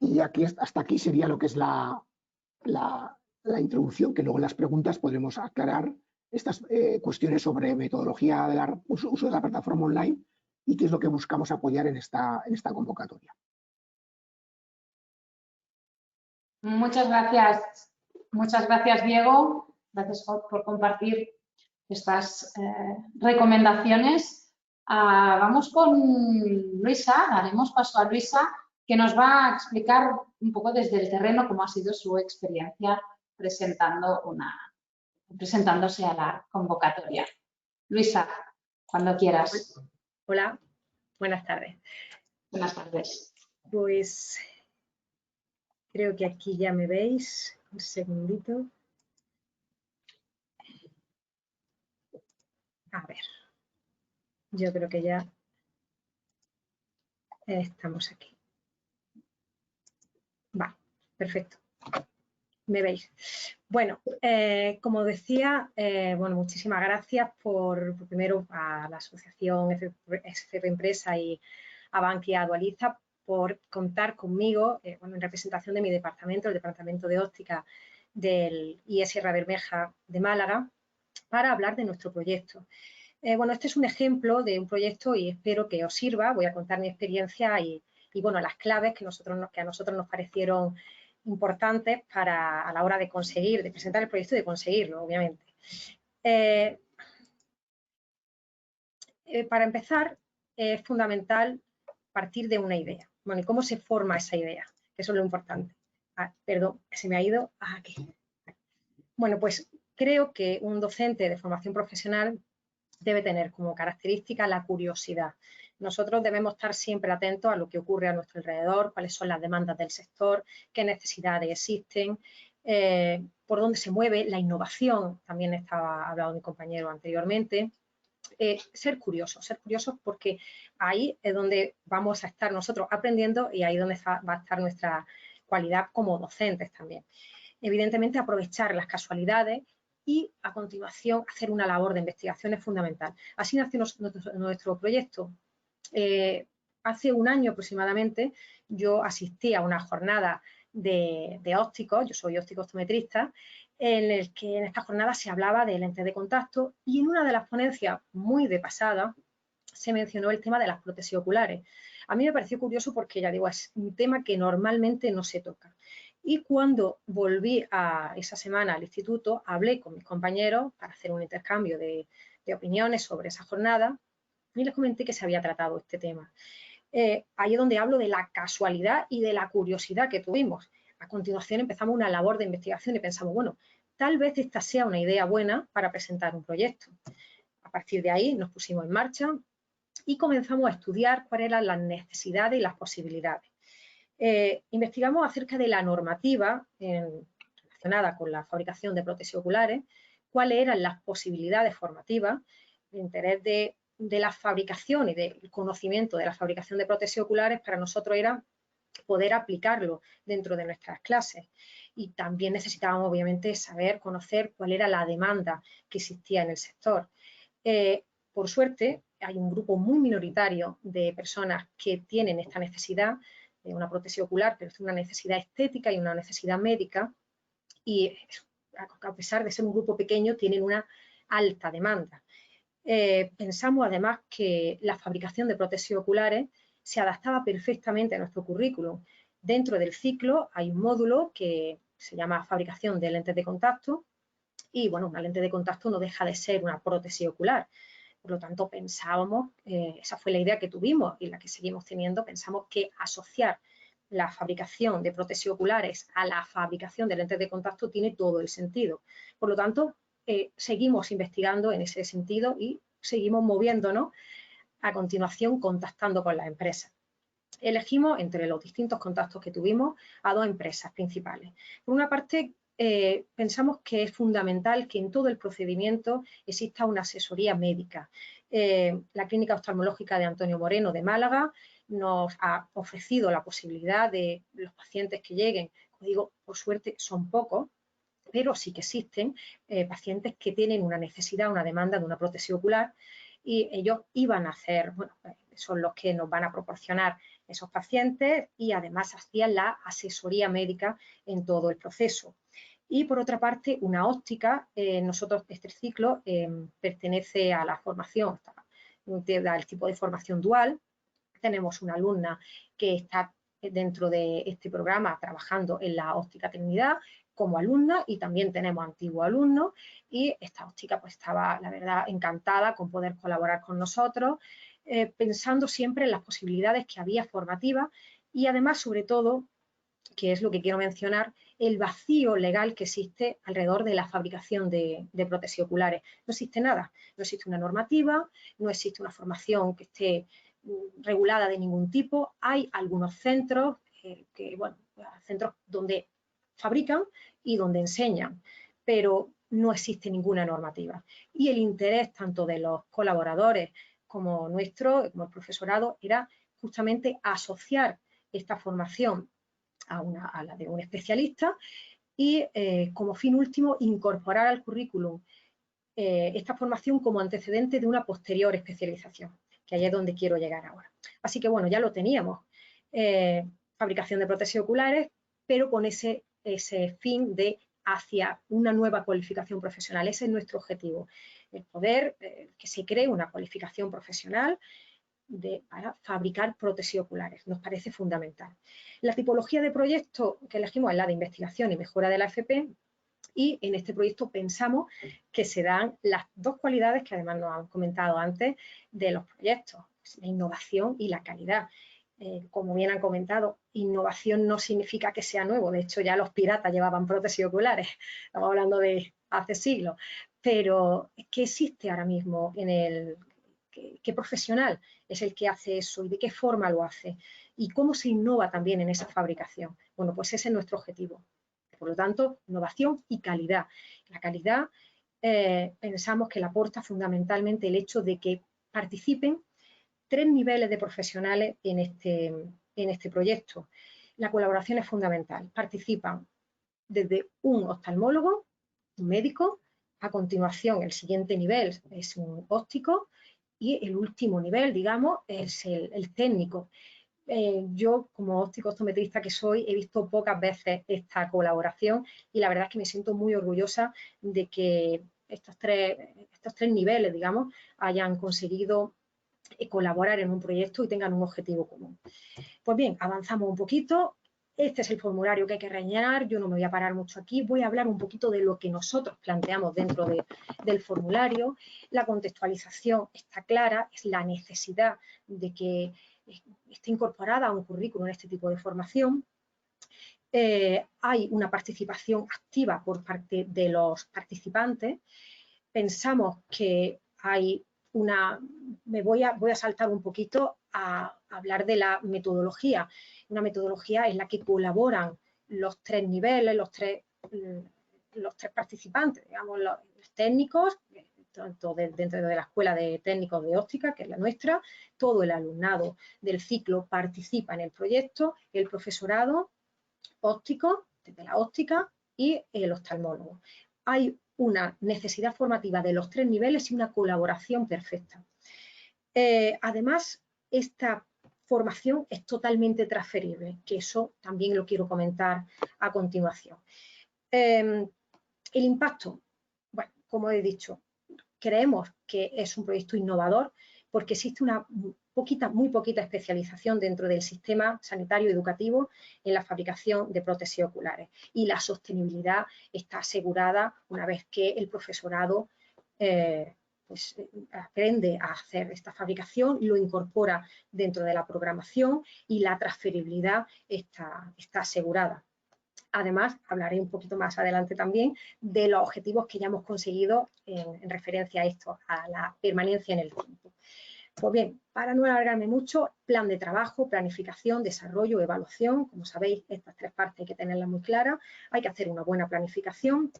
Y hasta aquí sería lo que es la introducción, que luego en las preguntas podremos aclarar estas cuestiones sobre metodología de uso de la plataforma online y qué es lo que buscamos apoyar en esta convocatoria. Muchas gracias Diego, gracias por compartir estas recomendaciones. Vamos con Luisa, daremos paso a Luisa que nos va a explicar un poco desde el terreno cómo ha sido su experiencia presentándose a la convocatoria. Luisa, cuando quieras. Hola, buenas tardes. Buenas tardes. Pues creo que aquí ya me veis. Un segundito. A ver. Yo creo que ya estamos aquí. Vale, perfecto. ¿Me veis? Bueno, como decía, bueno, muchísimas gracias primero a la asociación FP Empresa y a Bankia Dualiza por contar conmigo, bueno, en representación de mi departamento, el Departamento de Óptica del IES Sierra Bermeja de Málaga, para hablar de nuestro proyecto. Bueno, este es un ejemplo de un proyecto y espero que os sirva. Voy a contar mi experiencia y bueno, las claves que a nosotros nos parecieron importantes a la hora de presentar el proyecto y de conseguirlo, obviamente. Para empezar, es fundamental partir de una idea. Bueno, ¿y cómo se forma esa idea? Eso es lo importante. Perdón, se me ha ido aquí. Bueno, pues creo que un docente de formación profesional debe tener como característica la curiosidad. Nosotros debemos estar siempre atentos a lo que ocurre a nuestro alrededor, cuáles son las demandas del sector, qué necesidades existen, por dónde se mueve la innovación, también estaba hablando mi compañero anteriormente. Ser curiosos porque ahí es donde vamos a estar nosotros aprendiendo y ahí es donde va a estar nuestra cualidad como docentes también. Evidentemente, aprovechar las casualidades y a continuación hacer una labor de investigación es fundamental. Así nació nuestro proyecto. Hace un año aproximadamente yo asistí a una jornada de ópticos, yo soy óptico optometrista, en el que en esta jornada se hablaba de lentes de contacto y en una de las ponencias muy de pasada se mencionó el tema de las prótesis oculares. A mí me pareció curioso porque, ya digo, es un tema que normalmente no se toca. Y cuando volví a esa semana al instituto, hablé con mis compañeros para hacer un intercambio de opiniones sobre esa jornada y les comenté que se había tratado este tema. Ahí es donde hablo de la casualidad y de la curiosidad que tuvimos. A continuación empezamos una labor de investigación y pensamos, bueno, tal vez esta sea una idea buena para presentar un proyecto. A partir de ahí nos pusimos en marcha y comenzamos a estudiar cuáles eran las necesidades y las posibilidades. Investigamos acerca de la normativa relacionada con la fabricación de prótesis oculares, cuáles eran las posibilidades formativas, el interés de la fabricación y del conocimiento de la fabricación de prótesis oculares para nosotros era poder aplicarlo dentro de nuestras clases. Y también necesitábamos, obviamente, conocer cuál era la demanda que existía en el sector. Por suerte, hay un grupo muy minoritario de personas que tienen esta necesidad de una prótesis ocular, pero es una necesidad estética y una necesidad médica, y a pesar de ser un grupo pequeño, tienen una alta demanda. Pensamos además que la fabricación de prótesis oculares se adaptaba perfectamente a nuestro currículum. Dentro del ciclo hay un módulo que se llama fabricación de lentes de contacto y, bueno, una lente de contacto no deja de ser una prótesis ocular. Por lo tanto, pensábamos, esa fue la idea que tuvimos y la que seguimos teniendo, pensamos que asociar la fabricación de prótesis oculares a la fabricación de lentes de contacto tiene todo el sentido. Por lo tanto, seguimos investigando en ese sentido y seguimos moviéndonos a continuación contactando con las empresas. Elegimos entre los distintos contactos que tuvimos a dos empresas principales. Por una parte, pensamos que es fundamental que en todo el procedimiento exista una asesoría médica. La Clínica Oftalmológica de Antonio Moreno de Málaga nos ha ofrecido la posibilidad de los pacientes que lleguen, como digo, por suerte son pocos, pero sí que existen pacientes que tienen una necesidad, una demanda de una prótesis ocular y ellos iban a hacer, bueno, son los que nos van a proporcionar esos pacientes y además hacían la asesoría médica en todo el proceso. Y por otra parte, una óptica, nosotros este ciclo pertenece a la formación, al tipo de formación dual. Tenemos una alumna que está dentro de este programa trabajando en la óptica Trinidad como alumna y también tenemos antiguos alumnos y esta óptica pues estaba, la verdad, encantada con poder colaborar con nosotros, pensando siempre en las posibilidades que había formativas Y además, sobre todo, que es lo que quiero mencionar, el vacío legal que existe alrededor de la fabricación de prótesis oculares. No existe nada, no existe una normativa, no existe una formación que esté regulada de ningún tipo. Hay algunos centros, centros donde fabrican y donde enseñan, pero no existe ninguna normativa. Y el interés tanto de los colaboradores como nuestro, como el profesorado, era justamente asociar esta formación a la de un especialista y como fin último incorporar al currículum esta formación como antecedente de una posterior especialización, que ahí es donde quiero llegar ahora. Así que bueno, ya lo teníamos, fabricación de prótesis oculares, pero con ese fin de hacia una nueva cualificación profesional. Ese es nuestro objetivo, el poder que se cree una cualificación profesional para fabricar prótesis oculares. Nos parece fundamental. La tipología de proyecto que elegimos es la de investigación y mejora de la FP, y en este proyecto pensamos que se dan las dos cualidades que además nos han comentado antes de los proyectos, la innovación y la calidad. Como bien han comentado, innovación no significa que sea nuevo, de hecho ya los piratas llevaban prótesis oculares, estamos hablando de hace siglos, pero ¿qué existe ahora mismo en el... ¿Qué profesional es el que hace eso y de qué forma lo hace? ¿Y cómo se innova también en esa fabricación? Bueno, pues ese es nuestro objetivo. Por lo tanto, innovación y calidad. La calidad pensamos que la aporta fundamentalmente el hecho de que participen 3 niveles de profesionales en este proyecto. La colaboración es fundamental. Participan desde un oftalmólogo, un médico, a continuación el siguiente nivel es un óptico, y el último nivel, digamos, es el técnico. Yo, como óptico optometrista que soy, he visto pocas veces esta colaboración y la verdad es que me siento muy orgullosa de que estos tres niveles, digamos, hayan conseguido colaborar en un proyecto y tengan un objetivo común. Pues bien, avanzamos un poquito. Este es el formulario que hay que rellenar, yo no me voy a parar mucho aquí, voy a hablar un poquito de lo que nosotros planteamos dentro del formulario. La contextualización está clara, es la necesidad de que esté incorporada a un currículum este tipo de formación. Hay una participación activa por parte de los participantes. Pensamos que hay me voy a saltar un poquito a hablar de la metodología. Una metodología en la que colaboran los 3 niveles, los tres participantes, digamos, los técnicos, tanto dentro de la Escuela de Técnicos de Óptica, que es la nuestra, todo el alumnado del ciclo participa en el proyecto, el profesorado óptico, desde la óptica, y el oftalmólogo. Hay una necesidad formativa de los 3 niveles y una colaboración perfecta. Además, esta formación es totalmente transferible, que eso también lo quiero comentar a continuación. El impacto, bueno, como he dicho, creemos que es un proyecto innovador porque existe una muy poquita especialización dentro del sistema sanitario educativo en la fabricación de prótesis oculares y la sostenibilidad está asegurada una vez que el profesorado aprende a hacer esta fabricación, lo incorpora dentro de la programación y la transferibilidad está asegurada. Además, hablaré un poquito más adelante también de los objetivos que ya hemos conseguido en referencia a esto, a la permanencia en el tiempo. Pues bien, para no alargarme mucho, plan de trabajo, planificación, desarrollo, evaluación. Como sabéis, estas 3 partes hay que tenerlas muy claras. Hay que hacer una buena planificación.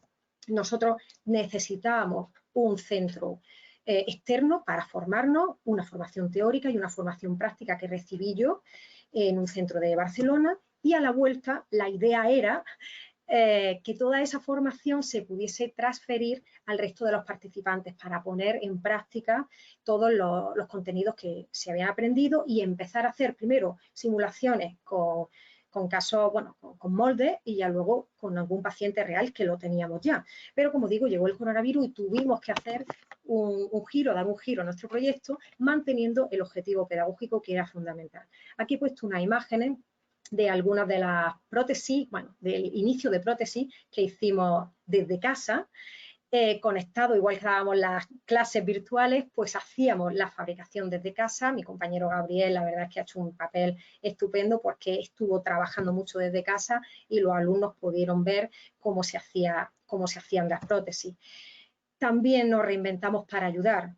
Nosotros necesitamos un centro externo para formarnos, una formación teórica y una formación práctica que recibí yo en un centro de Barcelona. Y a la vuelta, la idea era que toda esa formación se pudiese transferir al resto de los participantes para poner en práctica todos los contenidos que se habían aprendido y empezar a hacer primero simulaciones con casos, bueno, con moldes y ya luego con algún paciente real que lo teníamos ya. Pero como digo, llegó el coronavirus y tuvimos que hacer dar un giro a nuestro proyecto manteniendo el objetivo pedagógico que era fundamental. Aquí he puesto unas imágenes de algunas de las prótesis, bueno, del inicio de prótesis que hicimos desde casa conectado, igual que dábamos las clases virtuales, pues hacíamos la fabricación desde casa. Mi compañero Gabriel, la verdad es que ha hecho un papel estupendo porque estuvo trabajando mucho desde casa y los alumnos pudieron ver cómo se hacían las prótesis. También nos reinventamos para ayudar.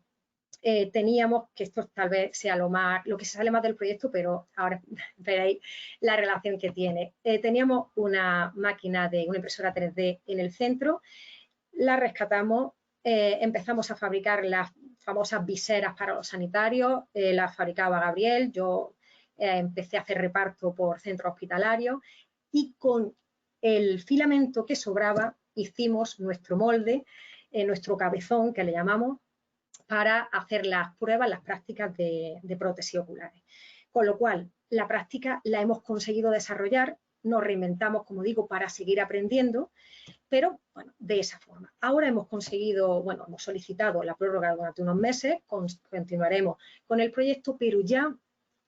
Teníamos, que esto tal vez sea lo que se sale más del proyecto, pero ahora veréis la relación que tiene. Teníamos una máquina una impresora 3D en el centro, la rescatamos, empezamos a fabricar las famosas viseras para los sanitarios, las fabricaba Gabriel, yo empecé a hacer reparto por centros hospitalarios y con el filamento que sobraba hicimos nuestro molde, nuestro cabezón que le llamamos, para hacer las pruebas, las prácticas de prótesis oculares. Con lo cual, la práctica la hemos conseguido desarrollar, nos reinventamos, como digo, para seguir aprendiendo, pero bueno, de esa forma. Ahora hemos conseguido, bueno, hemos solicitado la prórroga durante unos meses, continuaremos con el proyecto, pero ya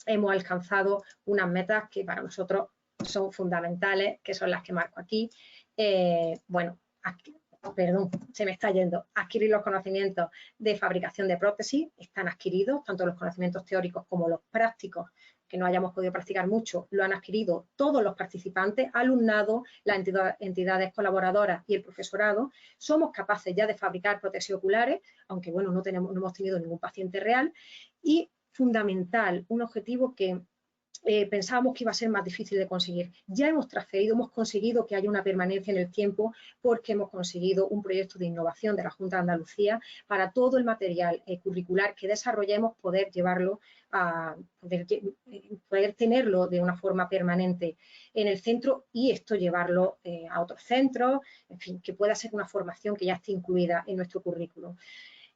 hemos alcanzado unas metas que para nosotros son fundamentales, que son las que marco aquí. Bueno, aquí, perdón, se me está yendo, adquirir los conocimientos de fabricación de prótesis, están adquiridos, tanto los conocimientos teóricos como los prácticos, que no hayamos podido practicar mucho, lo han adquirido todos los participantes, alumnado, las entidades colaboradoras y el profesorado. Somos capaces ya de fabricar prótesis oculares, aunque bueno, no hemos tenido ningún paciente real, y fundamental, un objetivo que pensábamos que iba a ser más difícil de conseguir. Ya hemos conseguido que haya una permanencia en el tiempo porque hemos conseguido un proyecto de innovación de la Junta de Andalucía para todo el material curricular que desarrollemos, poder llevarlo a poder tenerlo de una forma permanente en el centro y esto llevarlo a otros centros, en fin, que pueda ser una formación que ya esté incluida en nuestro currículum.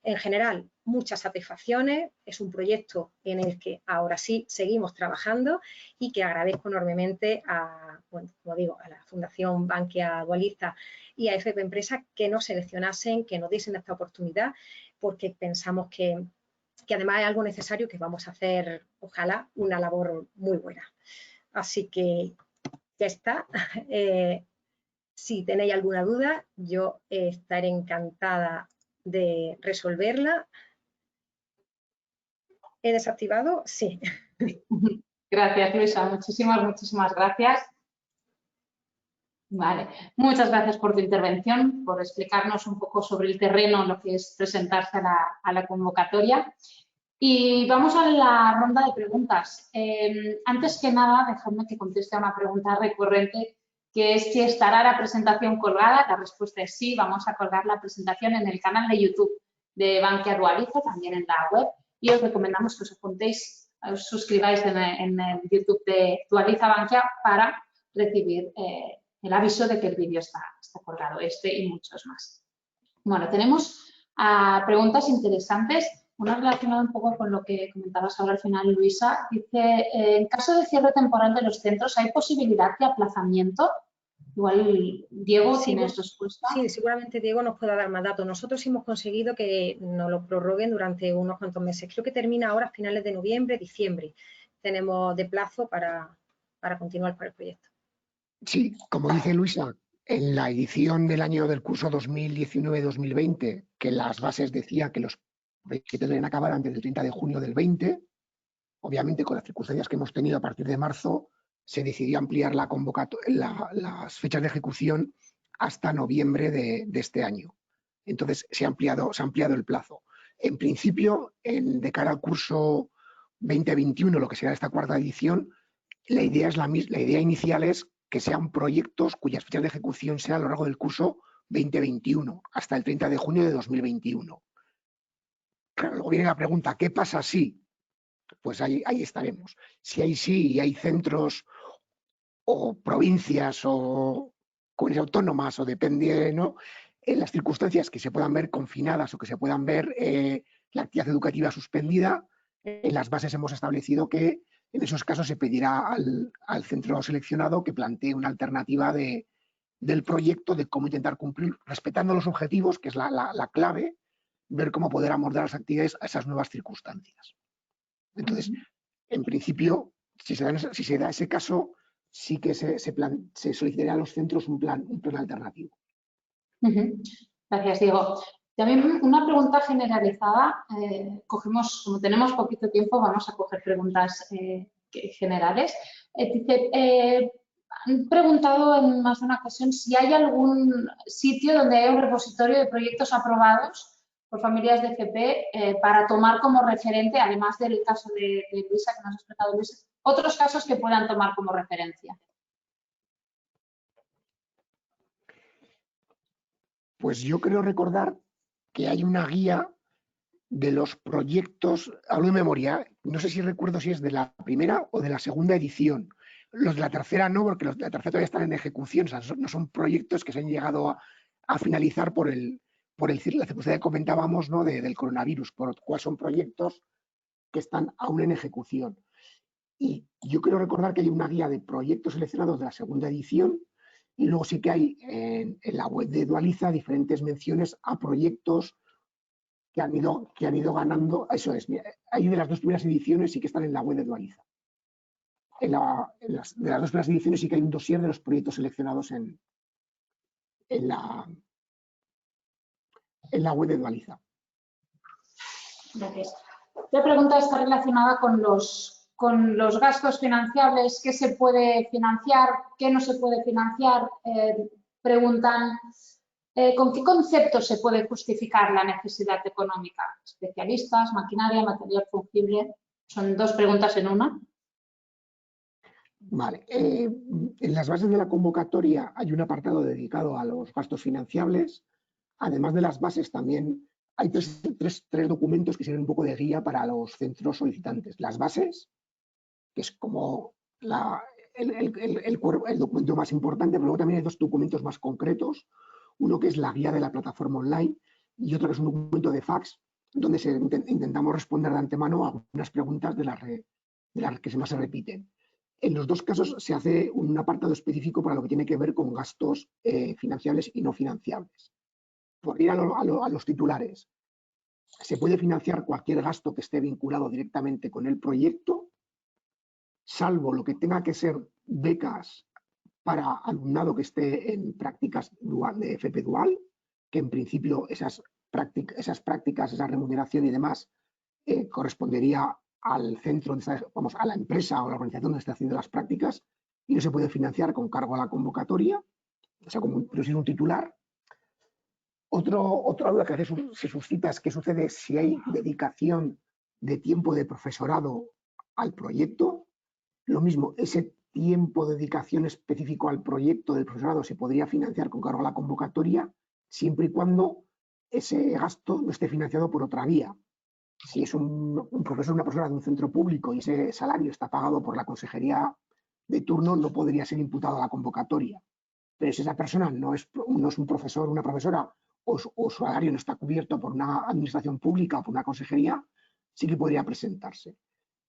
En general, muchas satisfacciones, es un proyecto en el que ahora sí seguimos trabajando y que agradezco enormemente a, bueno, como digo, a la Fundación Bankia Dualiza y a FP Empresa que nos seleccionasen, que nos diesen esta oportunidad, porque pensamos que además es algo necesario que vamos a hacer, ojalá, una labor muy buena. Así que ya está. Si tenéis alguna duda, yo estaré encantada de resolverla. ¿He desactivado? Sí. Gracias, Luisa. Muchísimas gracias. Vale. Muchas gracias por tu intervención, por explicarnos un poco sobre el terreno, lo que es presentarse a la convocatoria. Y vamos a la ronda de preguntas. Antes que nada, dejadme que conteste a una pregunta recurrente, que es si estará la presentación colgada. La respuesta es sí, vamos a colgar la presentación en el canal de YouTube de Bankia Dualiza, también en la web, y os recomendamos que os apuntéis, os suscribáis en el YouTube de Dualiza Bankia para recibir el aviso de que el vídeo está colgado, y muchos más. Bueno, tenemos preguntas interesantes. Una relacionada un poco con lo que comentabas ahora al final, Luisa. Dice, en caso de cierre temporal de los centros, ¿hay posibilidad de aplazamiento? Igual, Diego, ¿tienes respuesta? Sí, seguramente Diego nos pueda dar más datos. Nosotros hemos conseguido que nos lo prorroguen durante unos cuantos meses. Creo que termina ahora a finales de noviembre, diciembre. Tenemos de plazo para continuar con el proyecto. Sí, como dice Luisa, en la edición del año del curso 2019-2020, que las bases decía que los proyectos deben acabar antes del 30 de junio del 20, obviamente con las circunstancias que hemos tenido a partir de marzo, se decidió ampliar la las fechas de ejecución hasta noviembre de este año. Entonces, se ha ampliado el plazo. En principio, de cara al curso 2021, lo que será esta cuarta edición, la idea inicial es que sean proyectos cuyas fechas de ejecución sean a lo largo del curso 2021, hasta el 30 de junio de 2021. Claro, luego viene la pregunta, ¿qué pasa si? Pues ahí estaremos. Si hay sí y hay centros o provincias o comunidades autónomas o depende, ¿no? En las circunstancias que se puedan ver confinadas o que se puedan ver la actividad educativa suspendida, en las bases hemos establecido que en esos casos se pedirá al centro seleccionado que plantee una alternativa del proyecto de cómo intentar cumplir, respetando los objetivos, que es la clave, ver cómo poder abordar las actividades a esas nuevas circunstancias. Entonces, en principio, si se da ese caso, sí que se solicitaría a los centros un plan alternativo. Gracias, Diego. También una pregunta generalizada. Como tenemos poquito tiempo, vamos a coger preguntas generales. Han preguntado en más de una ocasión si hay algún sitio donde hay un repositorio de proyectos aprobados por familias de FP para tomar como referente, además del caso de Luisa que nos ha explicado Luisa, otros casos que puedan tomar como referencia. Pues yo creo recordar que hay una guía de los proyectos, hablo de memoria, no sé si recuerdo si es de la primera o de la segunda edición. Los de la tercera no, porque los de la tercera todavía están en ejecución, o sea, no son proyectos que se han llegado a finalizar por la circunstancia que comentábamos, ¿no? del coronavirus, por lo cual son proyectos que están aún en ejecución. Y yo quiero recordar que hay una guía de proyectos seleccionados de la segunda edición y luego sí que hay en la web de Dualiza diferentes menciones a proyectos que han ido ganando. Eso es, hay de las dos primeras ediciones sí que están en la web de Dualiza. De las dos primeras ediciones sí que hay un dossier de los proyectos seleccionados en la web de Dualiza. Gracias. La pregunta está relacionada con los gastos financiables, qué se puede financiar, qué no se puede financiar. Preguntan con qué conceptos se puede justificar la necesidad económica. Especialistas, maquinaria, material fungible. Son dos preguntas en una. Vale. En las bases de la convocatoria hay un apartado dedicado a los gastos financiables. Además de las bases también hay tres documentos que sirven un poco de guía para los centros solicitantes. Las bases, que es como el documento más importante, pero luego también hay dos documentos más concretos. Uno que es la guía de la plataforma online y otro que es un documento de fax donde intentamos responder de antemano a algunas preguntas de las que más se repiten. En los dos casos se hace un apartado específico para lo que tiene que ver con gastos financiables y no financiables. Por ir a los titulares, se puede financiar cualquier gasto que esté vinculado directamente con el proyecto, salvo lo que tenga que ser becas para alumnado que esté en prácticas de FP Dual, que en principio esas prácticas, esa remuneración y demás correspondería al centro, a la empresa o la organización donde está haciendo las prácticas y no se puede financiar con cargo a la convocatoria, o sea, pero sin un titular. Otra duda que a veces se suscita es qué sucede si hay dedicación de tiempo de profesorado al proyecto. Lo mismo, ese tiempo de dedicación específico al proyecto del profesorado se podría financiar con cargo a la convocatoria siempre y cuando ese gasto no esté financiado por otra vía. Si es un profesor o una profesora de un centro público y ese salario está pagado por la consejería de turno, no podría ser imputado a la convocatoria. Pero si esa persona no es un profesor o una profesora o su salario no está cubierto por una administración pública o por una consejería, sí que podría presentarse.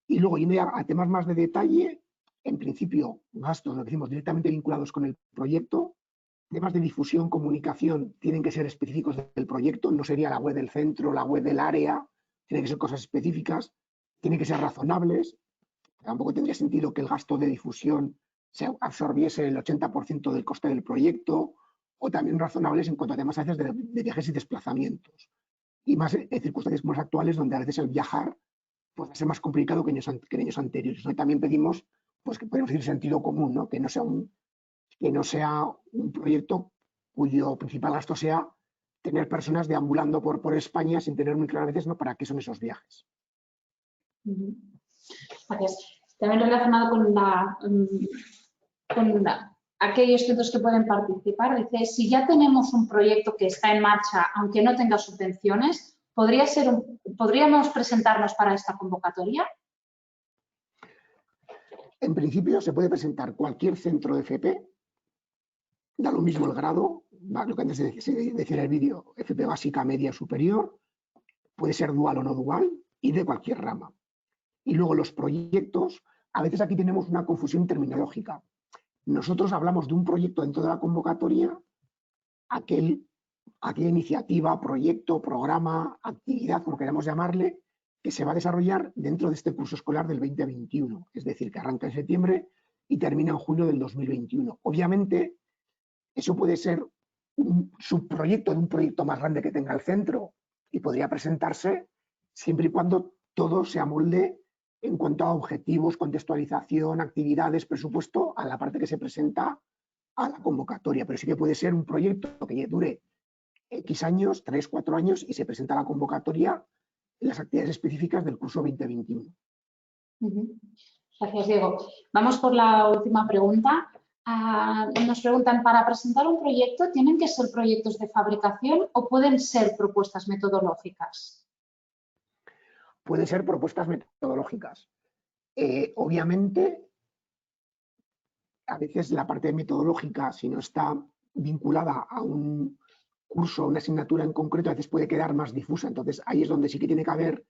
Y luego, yendo a temas más de detalle, en principio, gastos, lo que decimos, directamente vinculados con el proyecto. Temas de difusión, comunicación, tienen que ser específicos del proyecto, no sería la web del centro, la web del área, tienen que ser cosas específicas, tienen que ser razonables. Tampoco tendría sentido que el gasto de difusión se absorbiese el 80% del coste del proyecto, o también razonables en cuanto a temas a veces de viajes y desplazamientos. Y más en circunstancias más actuales, donde a veces el viajar puede ser más complicado que en años anteriores, ¿no? Y también pedimos pues, que podemos decir sentido común, ¿no? Que no sea un proyecto cuyo principal gasto sea tener personas deambulando por España sin tener muy claro a veces, ¿no? para qué son esos viajes. Gracias. También relacionado con aquellos centros que pueden participar, dice, si ya tenemos un proyecto que está en marcha, aunque no tenga subvenciones, ¿podríamos presentarnos para esta convocatoria? En principio se puede presentar cualquier centro de FP, da lo mismo el grado, lo que antes decía en el vídeo, FP básica, media, superior, puede ser dual o no dual y de cualquier rama. Y luego los proyectos, a veces aquí tenemos una confusión terminológica. Nosotros hablamos de un proyecto dentro de la convocatoria, aquella iniciativa, proyecto, programa, actividad, como queramos llamarle, que se va a desarrollar dentro de este curso escolar del 2021, es decir, que arranca en septiembre y termina en junio del 2021. Obviamente, eso puede ser un subproyecto de un proyecto más grande que tenga el centro y podría presentarse siempre y cuando todo se amolde en cuanto a objetivos, contextualización, actividades, presupuesto, a la parte que se presenta a la convocatoria. Pero sí que puede ser un proyecto que dure X años, 3, 4 años, y se presenta a la convocatoria en las actividades específicas del curso 2021. Gracias, Diego. Vamos por la última pregunta. Nos preguntan, ¿para presentar un proyecto tienen que ser proyectos de fabricación o pueden ser propuestas metodológicas? Pueden ser propuestas metodológicas. Obviamente, a veces la parte metodológica, si no está vinculada a un curso o una asignatura en concreto, a veces puede quedar más difusa. Entonces, ahí es donde sí que tiene que haber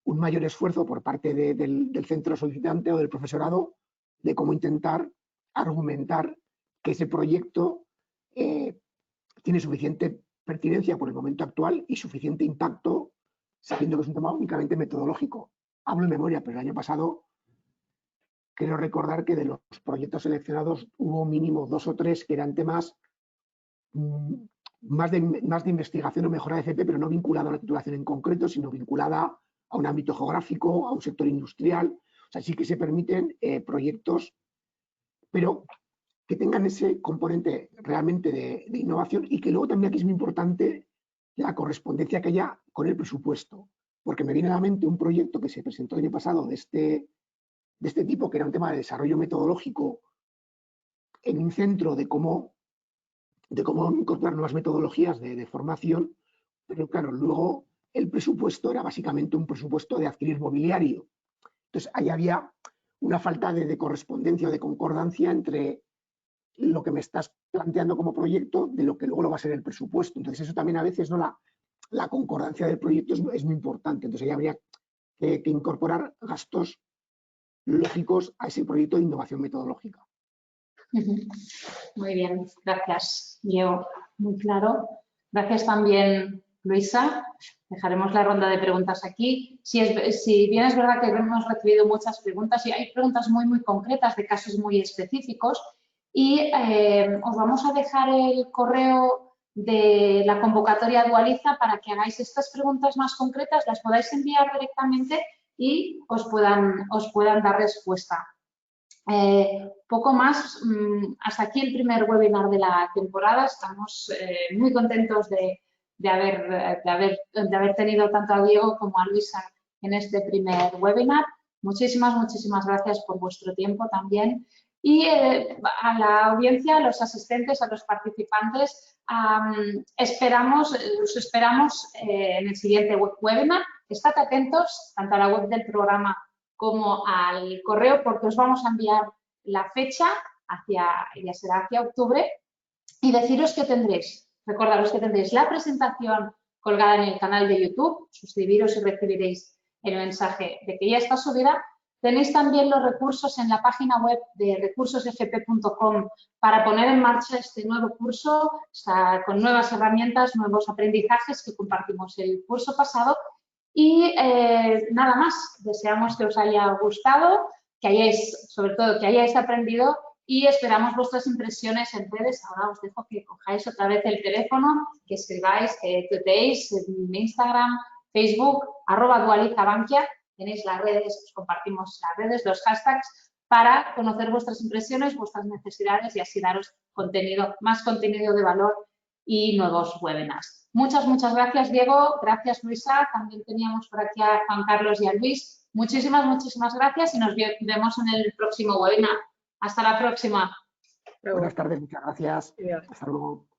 un mayor esfuerzo por parte del centro solicitante o del profesorado de cómo intentar argumentar que ese proyecto tiene suficiente pertinencia por el momento actual y suficiente impacto, sabiendo que es un tema únicamente metodológico. Hablo en memoria, pero el año pasado creo recordar que de los proyectos seleccionados hubo mínimo 2 o 3 que eran temas más de investigación o mejora de FP, pero no vinculada a una titulación en concreto, sino vinculada a un ámbito geográfico, a un sector industrial. O sea, sí que se permiten proyectos, pero que tengan ese componente realmente de innovación y que luego también aquí es muy importante la correspondencia que haya con el presupuesto. Porque me viene a la mente un proyecto que se presentó el año pasado de este tipo, que era un tema de desarrollo metodológico en un centro de cómo incorporar nuevas metodologías de formación, pero claro, luego el presupuesto era básicamente un presupuesto de adquirir mobiliario. Entonces, ahí había una falta de correspondencia o de concordancia entre lo que me estás planteando como proyecto de lo que luego lo va a ser el presupuesto. Entonces, eso también a veces, ¿no? La concordancia del proyecto es muy importante. Entonces, ahí habría que incorporar gastos lógicos a ese proyecto de innovación metodológica. Muy bien, gracias, Diego. Muy claro. Gracias también, Luisa. Dejaremos la ronda de preguntas aquí. Si bien es verdad que hemos recibido muchas preguntas y hay preguntas muy concretas de casos muy específicos y os vamos a dejar el correo de la convocatoria Dualiza para que hagáis estas preguntas más concretas, las podáis enviar directamente y os puedan dar respuesta. Poco más, hasta aquí el primer webinar de la temporada. Estamos muy contentos de haber tenido tanto a Diego como a Luisa en este primer webinar. Muchísimas gracias por vuestro tiempo también. Y a la audiencia, a los asistentes, a los participantes, os esperamos en el siguiente webinar. Estad atentos tanto a la web del programa como al correo, porque os vamos a enviar la fecha, ya será hacia octubre, y deciros que recordaros que tendréis la presentación colgada en el canal de YouTube, suscribiros y recibiréis el mensaje de que ya está subida. Tenéis también los recursos en la página web de recursosfp.com para poner en marcha este nuevo curso, con nuevas herramientas, nuevos aprendizajes que compartimos el curso pasado. Y nada más, deseamos que os haya gustado, sobre todo que hayáis aprendido y esperamos vuestras impresiones en redes. Ahora os dejo que cojáis otra vez el teléfono, que escribáis, que tuiteéis en Instagram, Facebook, @dualizabankia. Tenéis las redes, os compartimos las redes, los hashtags, para conocer vuestras impresiones, vuestras necesidades y así daros más contenido de valor y nuevos webinars. Muchas gracias, Diego. Gracias, Luisa. También teníamos por aquí a Juan Carlos y a Luis. Muchísimas gracias y nos vemos en el próximo webinar. Hasta la próxima. Buenas tardes, muchas gracias. Hasta luego.